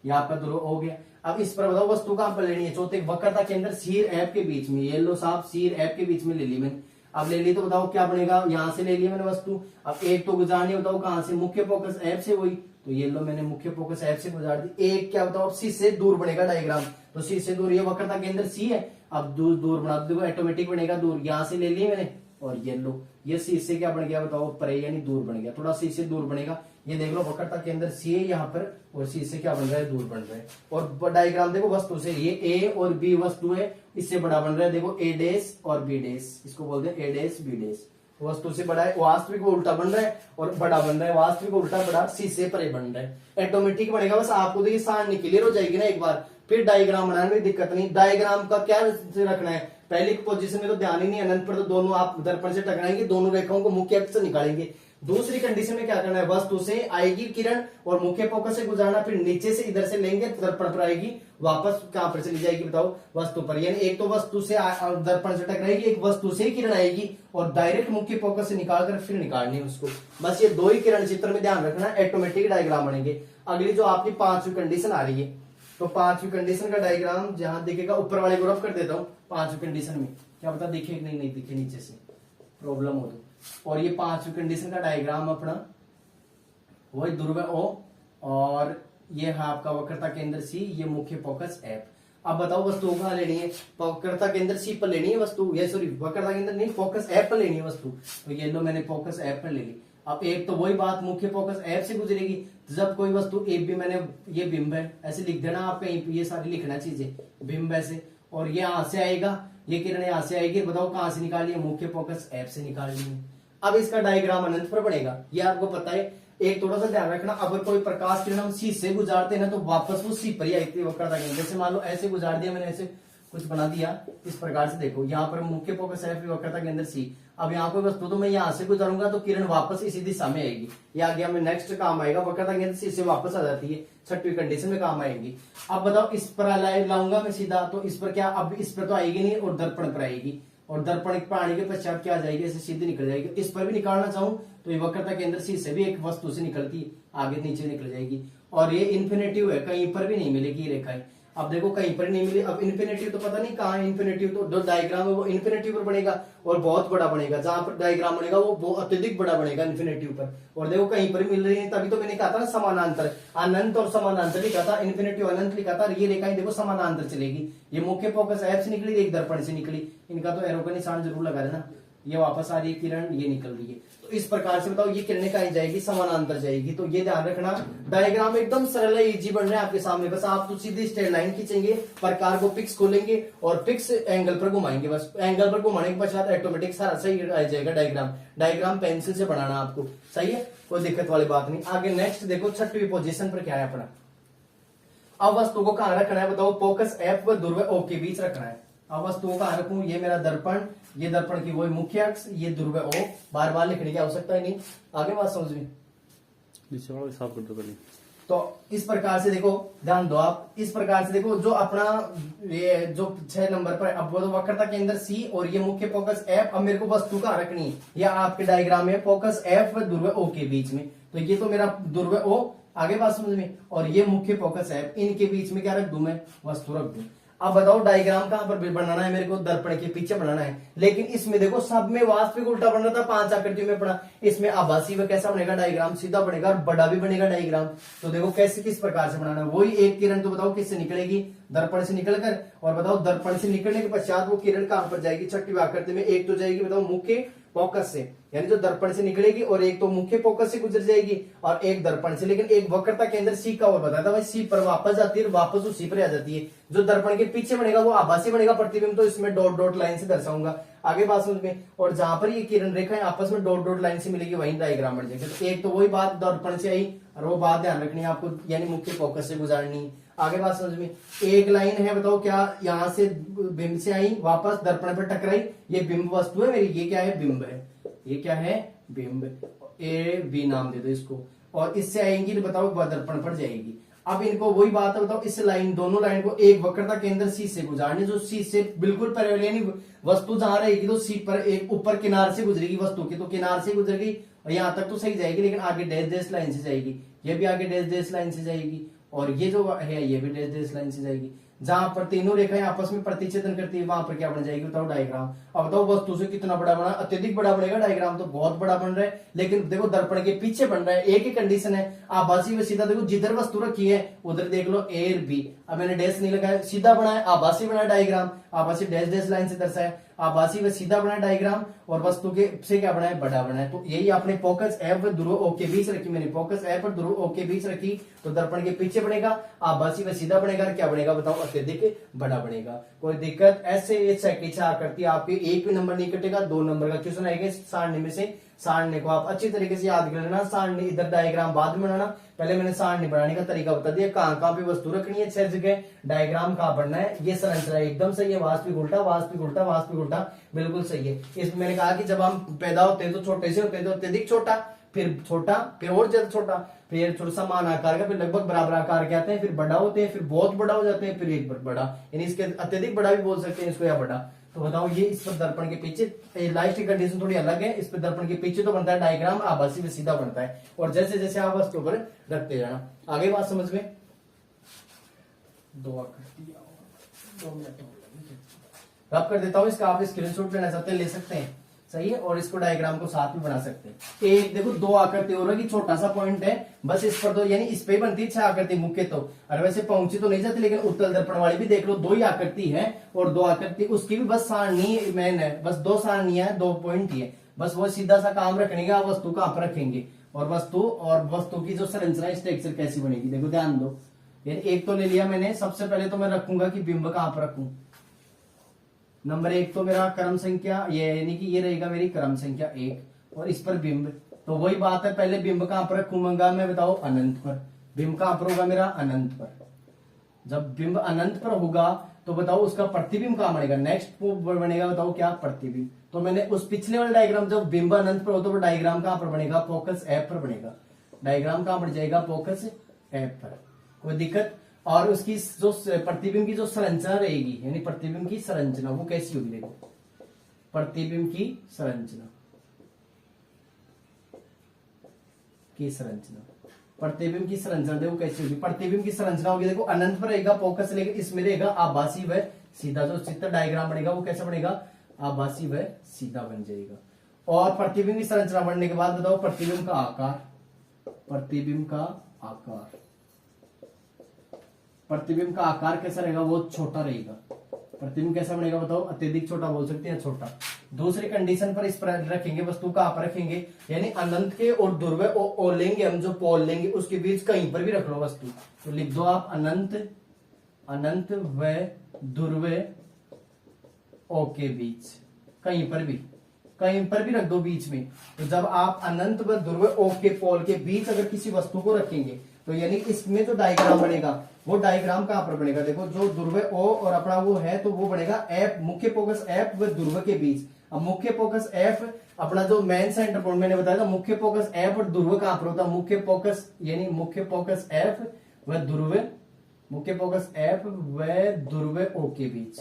ये आपका ध्रुव ओ गया। अब इस पर बताओ वस्तु कहां पर लेनी है, चौथे वक्रता केंद्र सी एफ के बीच में, ये लो साहब सी एफ के बीच में ले ली मैंने। अब ले ली तो बताओ क्या बनेगा, यहां से ले ली मैंने वस्तु, अब एक तो गुजारनी बताओ कहां से, मुख्य फोकस एफ से, वही तो ये लो मैंने मुख्य फोकस एफ से गुजार दी। एक क्या बताओ सी से दूर बनेगा डायग्राम, तो सी से दूर, ये वक्रता केंद्र सी है, अब दूर दूर बना दो, ऑटोमेटिक बनेगा दूर, यहां से ले ली मैंने, और ये लो ये सी से क्या बन गया बताओ, परे यानी दूर बन गया, थोड़ा सी से दूर बनेगा। ये देख लो वक्रता केंद्र सी है यहाँ पर, और सी से क्या बन रहा है, दूर बन रहा है। और डायग्राम देखो वस्तु से, ये ए और बी वस्तु है, इससे बड़ा बन रहा है, देखो ए डेस और बी डेस, इसको बोलते हैं ए डेस बी डेस। वस्तु से बड़ा है, वास्तविक वो उल्टा बन रहा है, और बड़ा बन रहा है, वास्तविक उल्टा बड़ा, सी से परे बन रहा है, ऑटोमेटिक बनेगा। बस आपको देखिए सारणी क्लियर हो जाएगी ना एक बार, फिर डायग्राम बनाने में दिक्कत नहीं। डायग्राम का क्या रखना है, पहली पोजीशन में तो ध्यान ही नहीं, अनंत पर तो दोनों आप दर्पण से टकराएंगे, दोनों रेखाओं को मुख्य अक्ष से निकालेंगे। दूसरी कंडीशन में क्या करना है, वस्तु से आएगी किरण और मुख्य फोकस से गुजारना, फिर नीचे से इधर से लेंगे दर्पण पर आएगी, वापस कहां पर चली जाएगी बताओ, वस्तु पर। यानी एक तो वस्तु से दर्पण से टकराएगी, एक वस्तु से ही किरण आएगी और डायरेक्ट मुख्य फोकस से निकाल कर फिर निकालनी है उसको। बस ये दो ही किरण चित्र में ध्यान रखना, ऑटोमेटिक डायग्राम बनेंगे। अगली जो आपकी पांचवी कंडीशन आ रही है, तो पांचवी कंडीशन का डायग्राम जहां दिखेगा, ऊपर वाले को रफ कर देता हूं, पांचवी कंडीशन में क्या पता दिखे नहीं, नहीं दिखे, नीचे से प्रॉब्लम हो तो। और ये पांचवी कंडीशन का डायग्राम अपना वही ध्रुव ओ, और ये है आपका वक्रता केंद्र सी, ये मुख्य फोकस एफ। अब बताओ वस्तु कहां लेनी है, वक्रता केंद्र सी पर लेनी है वस्तु, ये सॉरी वक्रता केंद्र नहीं, फोकस एफ पर लेनी है वस्तु, तो ये लो मैंने फोकस एफ पर ले ली। अब एक तो वही बात मुख्य फोकस एफ से गुजरेगी, जब कोई वस्तु एक भी, मैंने ये बिंब है ऐसे लिख देना आप कहीं, ये सारी लिखना चीजें, बिंब ऐसे, और ये यहां से आएगा, ये किरण यहां से आएगी, बताओ कहां से निकाली है, मुख्य फोकस एफ से निकालनी है। अब इसका डायग्राम अनंत पर बनेगा, ये आपको पता है। एक थोड़ा सा ध्यान रखना, अगर कोई प्रकाश किरण हम सी से गुजारते हैं ना, तो वापस वो सी पर ही आती है वक्रता केंद्र। जैसे मान लो ऐसे गुजार दिया मैंने, ऐसे कुछ बना दिया इस प्रकार से, देखो यहाँ पर मुख्य फोकस एफ, वक्रता केंद्र सी। अब यहाँ कोई वस्तु तो मैं यहाँ से गुजारूंगा तो किरण वापस इसी दिशा में आएगी, ये आ गया, मैं नेक्स्ट काम आएगा, वक्रता केंद्र सी से वापस आ जाती है, छठवीं कंडीशन में काम आएगी। अब बताओ इस पर लाऊंगा मैं सीधा, तो इस पर क्या, अब इस पर तो आएगी नहीं, और दर्पण पर आएगी, और दर्पण पर आने के पश्चात क्या आ जाएगी, ऐसे सीधी निकल जाएगी। इस पर भी निकालना चाहूं तो ये वक्रता केंद्र सी से भी एक वस्तु से निकलती आगे नीचे निकल जाएगी, और ये इन्फिनेटिव है, कहीं पर भी नहीं मिलेगी ये रेखाएं। अब देखो कहीं पर नहीं मिली, अब इन्फिनेटिव तो पता नहीं कहाँ है इन्फिनेटिव, तो जो डायग्राम है वो इन्फिनेटिव पर बनेगा और बहुत बड़ा बनेगा, जहां पर डायग्राम बनेगा वो अत्यधिक बड़ा बनेगा इन्फिनेटिव पर। और देखो कहीं पर मिल रही है, तभी तो मैंने कहा था ना समानांतर, अनंत और समानांतर लिखा था, इन्फिनेटिव अनंत लिखा था, ये रेखाएं देखो समानांतर चलेगी। ये मुख्य फोकस एफ से निकली, एक दर्पण से निकली, इनका तो एरो का निशान जरूर लगा देना, ये वापस आ रही है किरण, ये निकल रही है, तो इस प्रकार से बताओ ये किरणें कहीं जाएगी, समानांतर जाएगी। तो ये ध्यान रखना, डायग्राम एकदम सरल है, इजी बन रहा है आपके सामने, बस आप तो सीधी स्ट्रेट लाइन खींचेंगे, प्रकार को पिक्स खोलेंगे और पिक्स एंगल पर घुमाएंगे, बस एंगल पर घुमाने के पश्चात ऑटोमेटिक सारा सही आ जाएगा डायग्राम। डायग्राम पेंसिल से बनाना आपको, सही है, कोई दिक्कत वाली बात नहीं। आगे नेक्स्ट देखो, छठवीं पोजीशन पर क्या है अपना। अब वस्तु को कहां रखना है बताओ, फोकस एफ व ध्रुव ओ के बीच रखना है। अब वस्तुओं कहां रखूं, ये मेरा दर्पण, ये दर्पण की वही मुख्य अक्ष, ये ध्रुव ओ, बार बार लिखने की आवश्यकता ही नहीं, आगे बात समझ में। नीचे वाला हिसाब कर दो पहले। तो इस प्रकार से देखो, ध्यान दो आप, इस प्रकार से देखो जो अपना ये जो 6 नंबर पर अब वो तो वक्रता केंद्र सी और ये मुख्य फोकस एफ। अब मेरे को वस्तु कहाँ रखनी है, या आपके डायग्राम में फोकस एफ व ध्रुव ओ के बीच में, तो ये तो मेरा ध्रुव ओ, आगे बात समझ में, और ये मुख्य फोकस एफ, इनके बीच में क्या रख दूं मैं, वस्तु रख दूं। अब बताओ डायग्राम कहां पर बनाना है, मेरे को दर्पण के पीछे बनाना है, लेकिन इसमें देखो सब में वास्तविक उल्टा बन रहा था, 5 आकृतियों में पड़ा, इसमें आभासी व कैसा बनेगा डायग्राम, सीधा बनेगा और बड़ा भी बनेगा डायग्राम। तो देखो कैसे किस प्रकार से बनाना है, वही एक किरण तो बताओ किससे निकलेगी, दर्पण से निकलकर, और बताओ दर्पण से निकलने के पश्चात वो किरण कहां पर जाएगी, छठी आकृति में, एक तो जाएगी बताओ मुख्य फोकस से, यानी जो दर्पण से निकलेगी, और एक तो मुख्य फोकस से गुजर जाएगी और एक दर्पण से, लेकिन एक वक्रता केंद्र सी का और बताया था भाई, सी पर वापस जाती है, वापस उसी पर आ जाती है। जो दर्पण के पीछे बनेगा वो आभासी बनेगा प्रतिबिंब, तो इसमें डॉट डॉट लाइन से दर्शाऊंगा, आगे बात समझ में। और जहां पर ये किरण रेखाएं आपस में डॉट डॉट लाइन से मिलेगी वहीं डायग्राम बन जाएगा। तो एक तो वही बात दर्पण से आई, और वो बात ध्यान रखनी है आपको, यानी मुख्य फोकस से गुजारनी। आगे बात समझ में, एक लाइन है बताओ क्या, यहां से बिंब से आई, वापस दर्पण पर टकराई, ये बिंब वस्तु है मेरी, ये क्या है, बिंब है, ये क्या है, बिंब, ए बी नाम दे दो इसको, और इससे आएंगी बताओ दर्पण पर जाएगी। अब इनको वही बात है बताओ, इस लाइन, दोनों लाइन को एक वक्रता केंद्र सी से गुजारने, जो सी से बिल्कुल पैरेलल, यानी वस्तु जहां रहेगी तो सी पर एक ऊपर किनार से गुजरेगी वस्तु की, तो किनार से गुजरेगी और यहां तक तो सही जाएगी, लेकिन आगे डैश डैश लाइन से जाएगी, ये भी आगे डैश डैश लाइन से जाएगी, और ये जो है ये भी डैश डैश लाइन से जाएगी। जहां पर तीनों रेखाएं आपस में प्रतिच्छेदन करती है वहां पर क्या बन जाएगी बताओ, डायग्राम। अब बताओ वस्तु से कितना बड़ा बना, अत्यधिक बड़ा बनेगा डायग्राम, तो बहुत बड़ा बन रहा है, लेकिन देखो दर्पण के पीछे बन रहा है, एक ही कंडीशन है, आभासी व सीधा, देखो जिधर वस्तु रखी है उधर देख लो ए और बी, अब मैंने डैश नहीं लगाया, सीधा बनाया, आभासी बनाया डायग्राम, आभासी डैश डैश लाइन से दर्शाया, आभासी व सीधा बनाया डायग्राम, और वस्तु के से क्या बनाया, बड़ा बनाया। तो यही आपने फोकस एफ व ध्रुव ओ के बीच रखी, मैंने फोकस एफ और ध्रुव ओ के बीच रखी, तो दर्पण के पीछे बनेगा, आभासी व सीधा बनेगा, क्या बनेगा बताओ, अत्यधिक बड़ा बनेगा। कोई दिक्कत, ऐसे ये इच्छा करती है आपके, एक भी नंबर नहीं कटेगा, 2 नंबर का क्वेश्चन आएगा सारणी में से। सारणी को आप अच्छी तरीके से याद कर लेना, सारणी इधर डायग्राम बाद में बनाना, पहले मैंने सारणी बनाने का तरीका बता दिया, कहां पे वस्तु रखनी है, 6 जगह, डायग्राम कहां बनना है, ये संरचना एकदम सही है, वास्तविक उल्टा, वास्तविक उल्टा, वास्तविक उल्टा, बिल्कुल सही है। इसमें मैंने कहा कि जब हम पैदा होते हैं तो छोटे से होते हैं, तो अत्यधिक छोटा, फिर छोटा, फिर और ज्यादा छोटा, फिर थोड़ा समान आकार का, फिर लगभग बराबर आकार के आते हैं, फिर बड़ा होते हैं, फिर बहुत बड़ा हो जाते हैं, फिर एक बार बड़ा, यानी इसके अत्यधिक बड़ा भी बोल सकते हैं इसको, या बड़ा। तो बताओ ये इस पर दर्पण के पीछे लास्ट की कंडीशन थोड़ी अलग है, इस पर दर्पण के पीछे तो बनता है डायग्राम, आभासी में सीधा बनता है, और जैसे जैसे आप वस्तु पर रखते जाना। आगे बात समझ में, 2 मिनट रब कर देता हूं इसका, आप स्क्रीनशॉट लेना चाहते हैं ले सकते हैं, सही है, और इसको डायग्राम को साथ में बना सकते हैं। एक देखो 2 आकृति और होगी, छोटा सा पॉइंट है बस, इस पर 2, यानी इस पे बनती है 6 आकृति मुख्य, तो और वैसे पहुंची तो नहीं जाती, लेकिन उत्तल दर्पण वाली भी देख लो 2 ही आकृति है, और 2 आकृति उसकी भी बस सारणी मेन है, बस 2 सारणियां है, 2 पॉइंट ही है, बस वो सीधा सा काम रखने का, वस्तु कहां पर रखेंगे, और वस्तु की जो संरचना स्ट्रक्चर कैसी बनेगी, देखो ध्यान दो। एक तो ले लिया मैंने, सबसे पहले तो मैं रखूंगा कि बिंब कहां पर रखूं, नंबर 1 तो मेरा क्रम संख्या, ये यानी कि ये रहेगा मेरी क्रम संख्या 1, और इस पर बिंब, तो वही बात है, पहले बिंब कहां पर रखूंगा मैं बताओ, अनंत पर। बिंब कहां पर होगा मेरा, अनंत पर। जब बिंब अनंत पर होगा तो बताओ उसका प्रतिबिंब कहां बनेगा, नेक्स्ट बनेगा बताओ क्या, प्रतिबिंब। तो मैंने उस पिछले वाले डायग्राम, जब बिंब अनंत पर हो तो डायग्राम कहां पर बनेगा, फोकस एफ पर बनेगा, डायग्राम कहां पर जाएगा, फोकस एफ पर, कोई दिक्कत। और उसकी जो प्रतिबिंब की जो संरचना रहेगी, यानी प्रतिबिंब की संरचना वो कैसी होगी, देखो प्रतिबिंब की संरचना, प्रतिबिंब की संरचना देखो कैसी होगी, प्रतिबिंब की संरचना होगी, देखो अनंत पर रहेगा फोकस, लेकिन इसमें रहेगा आभासी व सीधा, जो चित्र डायग्राम बनेगा वो कैसा बनेगा, आभासी व सीधा बन जाएगा। और प्रतिबिंब की संरचना बनने के बाद बताओ प्रतिबिंब का आकार, प्रतिबिंब का आकार, प्रतिबिंब का आकार कैसा रहेगा, वो छोटा रहेगा। प्रतिबिंब कैसा बनेगा बताओ, अत्यधिक छोटा बोल सकते हैं, छोटा। दूसरी कंडीशन पर इस पर रखेंगे, वस्तु कहां पर रखेंगे, यानी अनंत के और ध्रुव ओ लेंगे हम, जो पोल लेंगे उसके बीच कहीं पर भी रख लो वस्तु, तो लिख दो आप अनंत व ध्रुव ओ के बीच, कहीं पर भी रख दो बीच में। तो जब आप अनंत व ध्रुव ओ के पोल के बीच अगर किसी वस्तु को रखेंगे, तो यानी इसमें जो डायग्राम बनेगा वो डायग्राम कहां पर बनेगा, देखो जो ध्रुव ओ और अपना वो है, तो वो बनेगा एफ, मुख्य फोकस एफ व ध्रुव के बीच। अब मुख्य फोकस एफ, अपना जो मेन सेंटर पॉइंट मैंने बताया था, मुख्य फोकस एफ और ध्रुव कहां पर होता है, मुख्य फोकस यानी मुख्य फोकस एफ व ध्रुव, मुख्य फोकस एफ व ध्रुव ओ के बीच,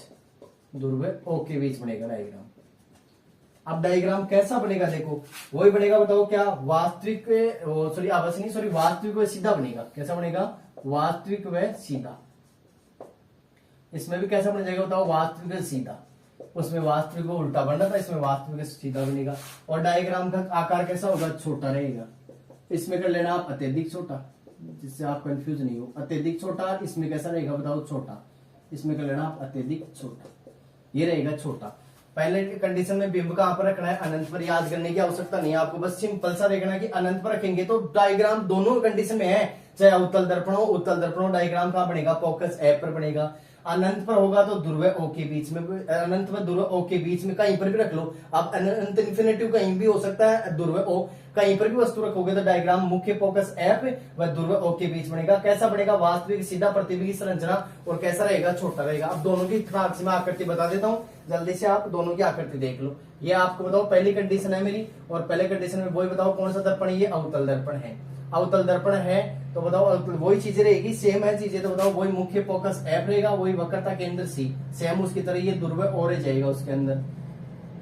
ध्रुव ओ के बीच बनेगा डायग्राम। अब डायग्राम कैसा बनेगा देखो, वही बनेगा, बताओ क्या, वास्तविक सॉरी आवास नहीं, सॉरी वास्तविक व सीधा बनेगा। कैसा बनेगा, वास्तविक व सीधा। इसमें भी कैसा बन जाएगा बताओ, वास्तविक व सीधा। उसमें वास्तविक को उल्टा बन रहा था, इसमें वास्तविक सीधा बनेगा। और डायग्राम का आकार कैसा होगा, छोटा रहेगा। इसमें कर लेना आप अत्यधिक छोटा, जिससे आप कंफ्यूज नहीं हो, अत्यधिक छोटा। इसमें कैसा रहेगा बताओ, छोटा। इसमें कर लेना आप अत्यधिक छोटा, ये रहेगा छोटा। पहले कंडीशन में बिंब कहां पर रखना है, अनंत पर। याद करने की आवश्यकता नहीं है आपको, बस सिंपल सा देखना कि अनंत पर रखेंगे तो डायग्राम दोनों कंडीशन में है, चाहे अवतल दर्पण हो, डायग्राम कहां बनेगा, फोकस एफ पर बनेगा। अनंत पर होगा तो ध्रुव ओ के बीच में, अनंत व ध्रुव ओ के बीच में कहीं पर भी रख लो आप, अनंत इन्फिनेटिव कहीं भी हो सकता है, ध्रुव ओ कहीं पर भी वस्तु रखोगे तो डायग्राम मुख्य फोकस एफ व ध्रुव ओ के बीच बनेगा। कैसा बनेगा, वास्तविक सीधा प्रतिबिंब की संरचना, और कैसा रहेगा, छोटा रहेगा। अब दोनों की मैं आकृति बता देता हूँ, जल्दी से आप दोनों की आकृति देख लो। ये आपको बताओ पहली कंडीशन है मेरी, और पहले कंडीशन में वही बताओ कौन सा दर्पण है, ये अवतल दर्पण है। अवतल दर्पण है तो बताओ वही चीजें रहेगी, सेम है चीजें, तो बताओ वही मुख्य फोकस एफ रहेगा, वही वक्रता केंद्र सी, सेम उसकी तरह ये ध्रुव और जाएगा उसके अंदर।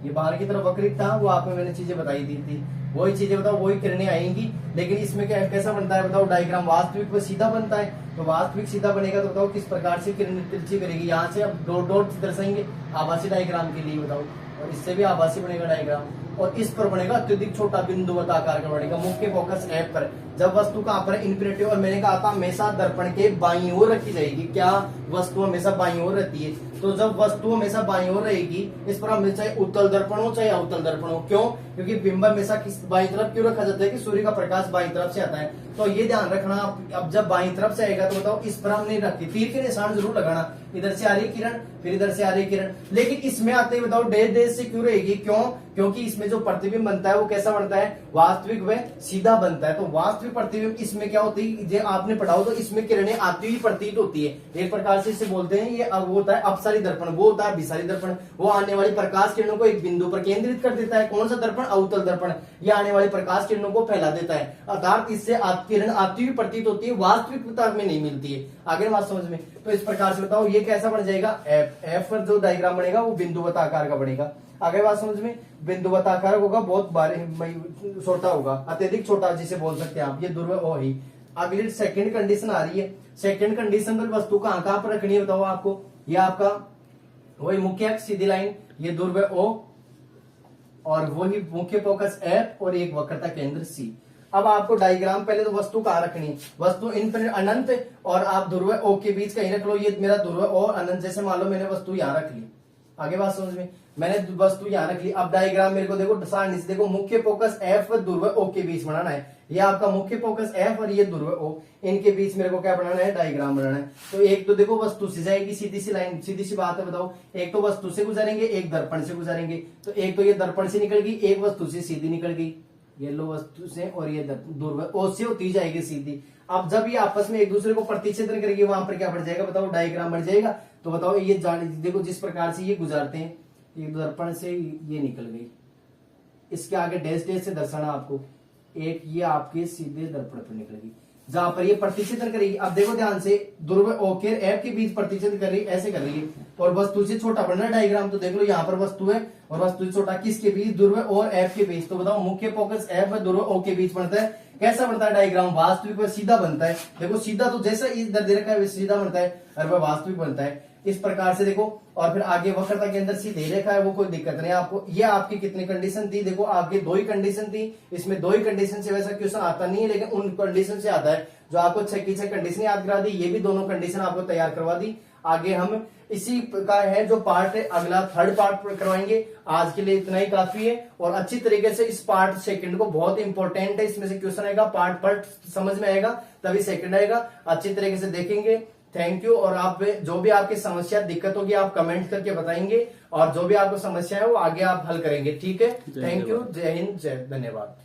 ये बाहर की तरफ वक्रित था, वो आपको मैंने चीजें बताई दी थी, वही चीजें बताओ, वही किरणें आएंगी। लेकिन इसमें क्या कैसा बनता है बताओ, डायग्राम वास्तविक व सीधा बनता है। तो वास्तविक सीधा बनेगा तो बताओ किस प्रकार से किरण तिरछी करेगी, यहाँ से अब डॉट डॉट दर्शाएंगे आभासी डायग्राम के लिए बताओ, और इससे भी आभासी बनेगा डायग्राम। और इस पर बनेगा अत्यधिक छोटा बिंदुवत आकार का बनेगा, मुख्य फोकस एफ पर। जब वस्तु कहां पर, इन्फिनिटी, और मैंने कहा था हमेशा दर्पण के बाईं ओर रखी जाएगी। क्या, वस्तु हमेशा बाईं ओर रहती है, तो जब वस्तु हमेशा बाईं ओर रहेगी, इस पर हमें चाहे उत्तल दर्पण हो चाहे अवतल दर्पण हो, क्यों, क्योंकि बिंब हमेशा किस बाईं तरफ क्यों रखा जाता है, कि सूर्य का प्रकाश बाईं तरफ से आता है। तो ये ध्यान रखना, अब जब बाईं तरफ से आएगा तो बताओ इस पर हम नहीं रखती, तीर के निशान जरूर लगाना, इधर से आ रही किरण फिर इधर से आ रही किरण। लेकिन इसमें आते ही बताओ डेढ़ डेढ़ से क्यों रहेगी, क्यों, क्योंकि इसमें जो प्रतिबिंब बनता है वो कैसा बनता है, वास्तविक व सीधा बनता है। तो वास्तविक प्रतिबिंब इसमें क्या होती है, जो आपने पढ़ाओ तो इसमें किरणें आती हुई प्रतीत होती है, एक प्रकार से इसे बोलते हैं, ये वो होता है अपसारी दर्पण, वो होता है विसारी दर्पण। वो आने वाली प्रकाश किरणों को एक बिंदु पर केंद्रित कर देता है। कौन सा दर्पण, अवतल दर्पण। ये आने वाली प्रकाश किरणों को फैला देता है, अर्थात इससे किरण आती हुई प्रतीत होती है, वास्तविकता में नहीं मिलती है। आगे बात समझ में, तो इस प्रकार से बताओ ये कैसा बन जाएगा, एफ पर जो डायग्राम बनेगा वो बिंदुवत आकार का बनेगा। आगे बात समझ में, बिंदुवत आकार होगा, बहुत छोटा होगा, अत्यधिक छोटा जिसे बोल सकते हैं आप, ये ध्रुव ओ ही। अगली सेकंड कंडीशन आ रही है, सेकंड कंडीशन पर वस्तु कहां पर रखनी है बताओ आपको, ये आपका वही मुख्य अक्ष सीधी लाइन, ये ध्रुव ओ, और वही मुख्य फोकस एफ, और एक वक्रता केंद्र सी। अब आपको डायग्राम, पहले तो वस्तु कहां रखनी, वस्तु इनफिनिट अनंत और आप ध्रुव ओ के बीच कहीं रख लो। ये मेरा ध्रुव ओ अनंत, जैसे मान लो मैंने वस्तु यहां रख ली, आगे बात समझ में, मैंने वस्तु यहां रख ली। अब डायग्राम मेरे को देखो सारणी से देखो, मुख्य फोकस एफ और ध्रुव ओ के बीच बनाना है। ये आपका मुख्य फोकस एफ और ये ध्रुव ओ, इनके बीच मेरे को क्या बनाना है, डायग्राम बनाना है। तो एक तो देखो वस्तु से जाएगी सीधी सी लाइन, सीधी सी बात है बताओ, एक तो वस्तु से गुजरेंगे, एक दर्पण से गुजरेंगे। तो एक तो ये दर्पण से निकल गई, एक वस्तु से सीधी निकल गई, ये लो वस्तु से, और ये ध्रुव ओ से होती जाएगी सीधी। अब जब ये आपस में एक दूसरे को प्रतिच्छेदन करेगी, वहां पर क्या बन जाएगा बताओ, डायग्राम बन जाएगा। तो बताओ ये देखो जिस प्रकार से ये गुजारते हैं, एक दर्पण से ये निकल गई, इसके आगे डैश डैश से दर्शाना आपको, एक ये आपके सीधे दर्पण पर निकल गई, जहां पर ये प्रतिच्छेदन करेगी। अब देखो ध्यान से, ध्रुव ओ के एफ के बीच प्रतिच्छेदन कर रही है, ऐसे कर रही है, और वस्तु से छोटा बन रहा है डायग्राम। तो देख लो यहाँ पर वस्तु है और वस्तु से छोटा, किसके बीच, ध्रुव और एफ के बीच। तो बताओ मुख्य फोकस एफ और ध्रुव ओ के बीच बनता है। कैसा बनता है डायग्राम, वास्तविक व सीधा बनता है। देखो सीधा तो जैसा इधर दे रखा है वैसे सीधा बनता है, और वह वास्तविक बनता है इस प्रकार से। देखो, और फिर आगे वक्रता के अंदर सीधे रेखा है, वो कोई दिक्कत नहीं आपको। ये आपकी कितनी कंडीशन थी, देखो आपके दो ही कंडीशन थी, इसमें दो ही कंडीशन से वैसा क्वेश्चन आता नहीं है, लेकिन उन कंडीशन से आता है जो आपको 6 की 6 कंडीशन याद करा दी। ये भी दोनों कंडीशन आपको तैयार करवा दी। आगे हम इसी का है जो पार्ट है, अगला थर्ड पार्ट करवाएंगे। आज के लिए इतना ही काफी है, और अच्छी तरीके से इस पार्ट सेकंड को, बहुत इंपॉर्टेंट है, इसमें से क्वेश्चन आएगा, पार्ट समझ में आएगा तभी सेकंड आएगा। अच्छी तरीके से देखेंगे। Thank you. और आप जो भी आपकी समस्या दिक्कत होगी आप कमेंट करके बताएंगे, और जो भी आपको समस्या है वो आगे आप हल करेंगे। ठीक है, थैंक यू। जय हिंद, जय धन्यवाद।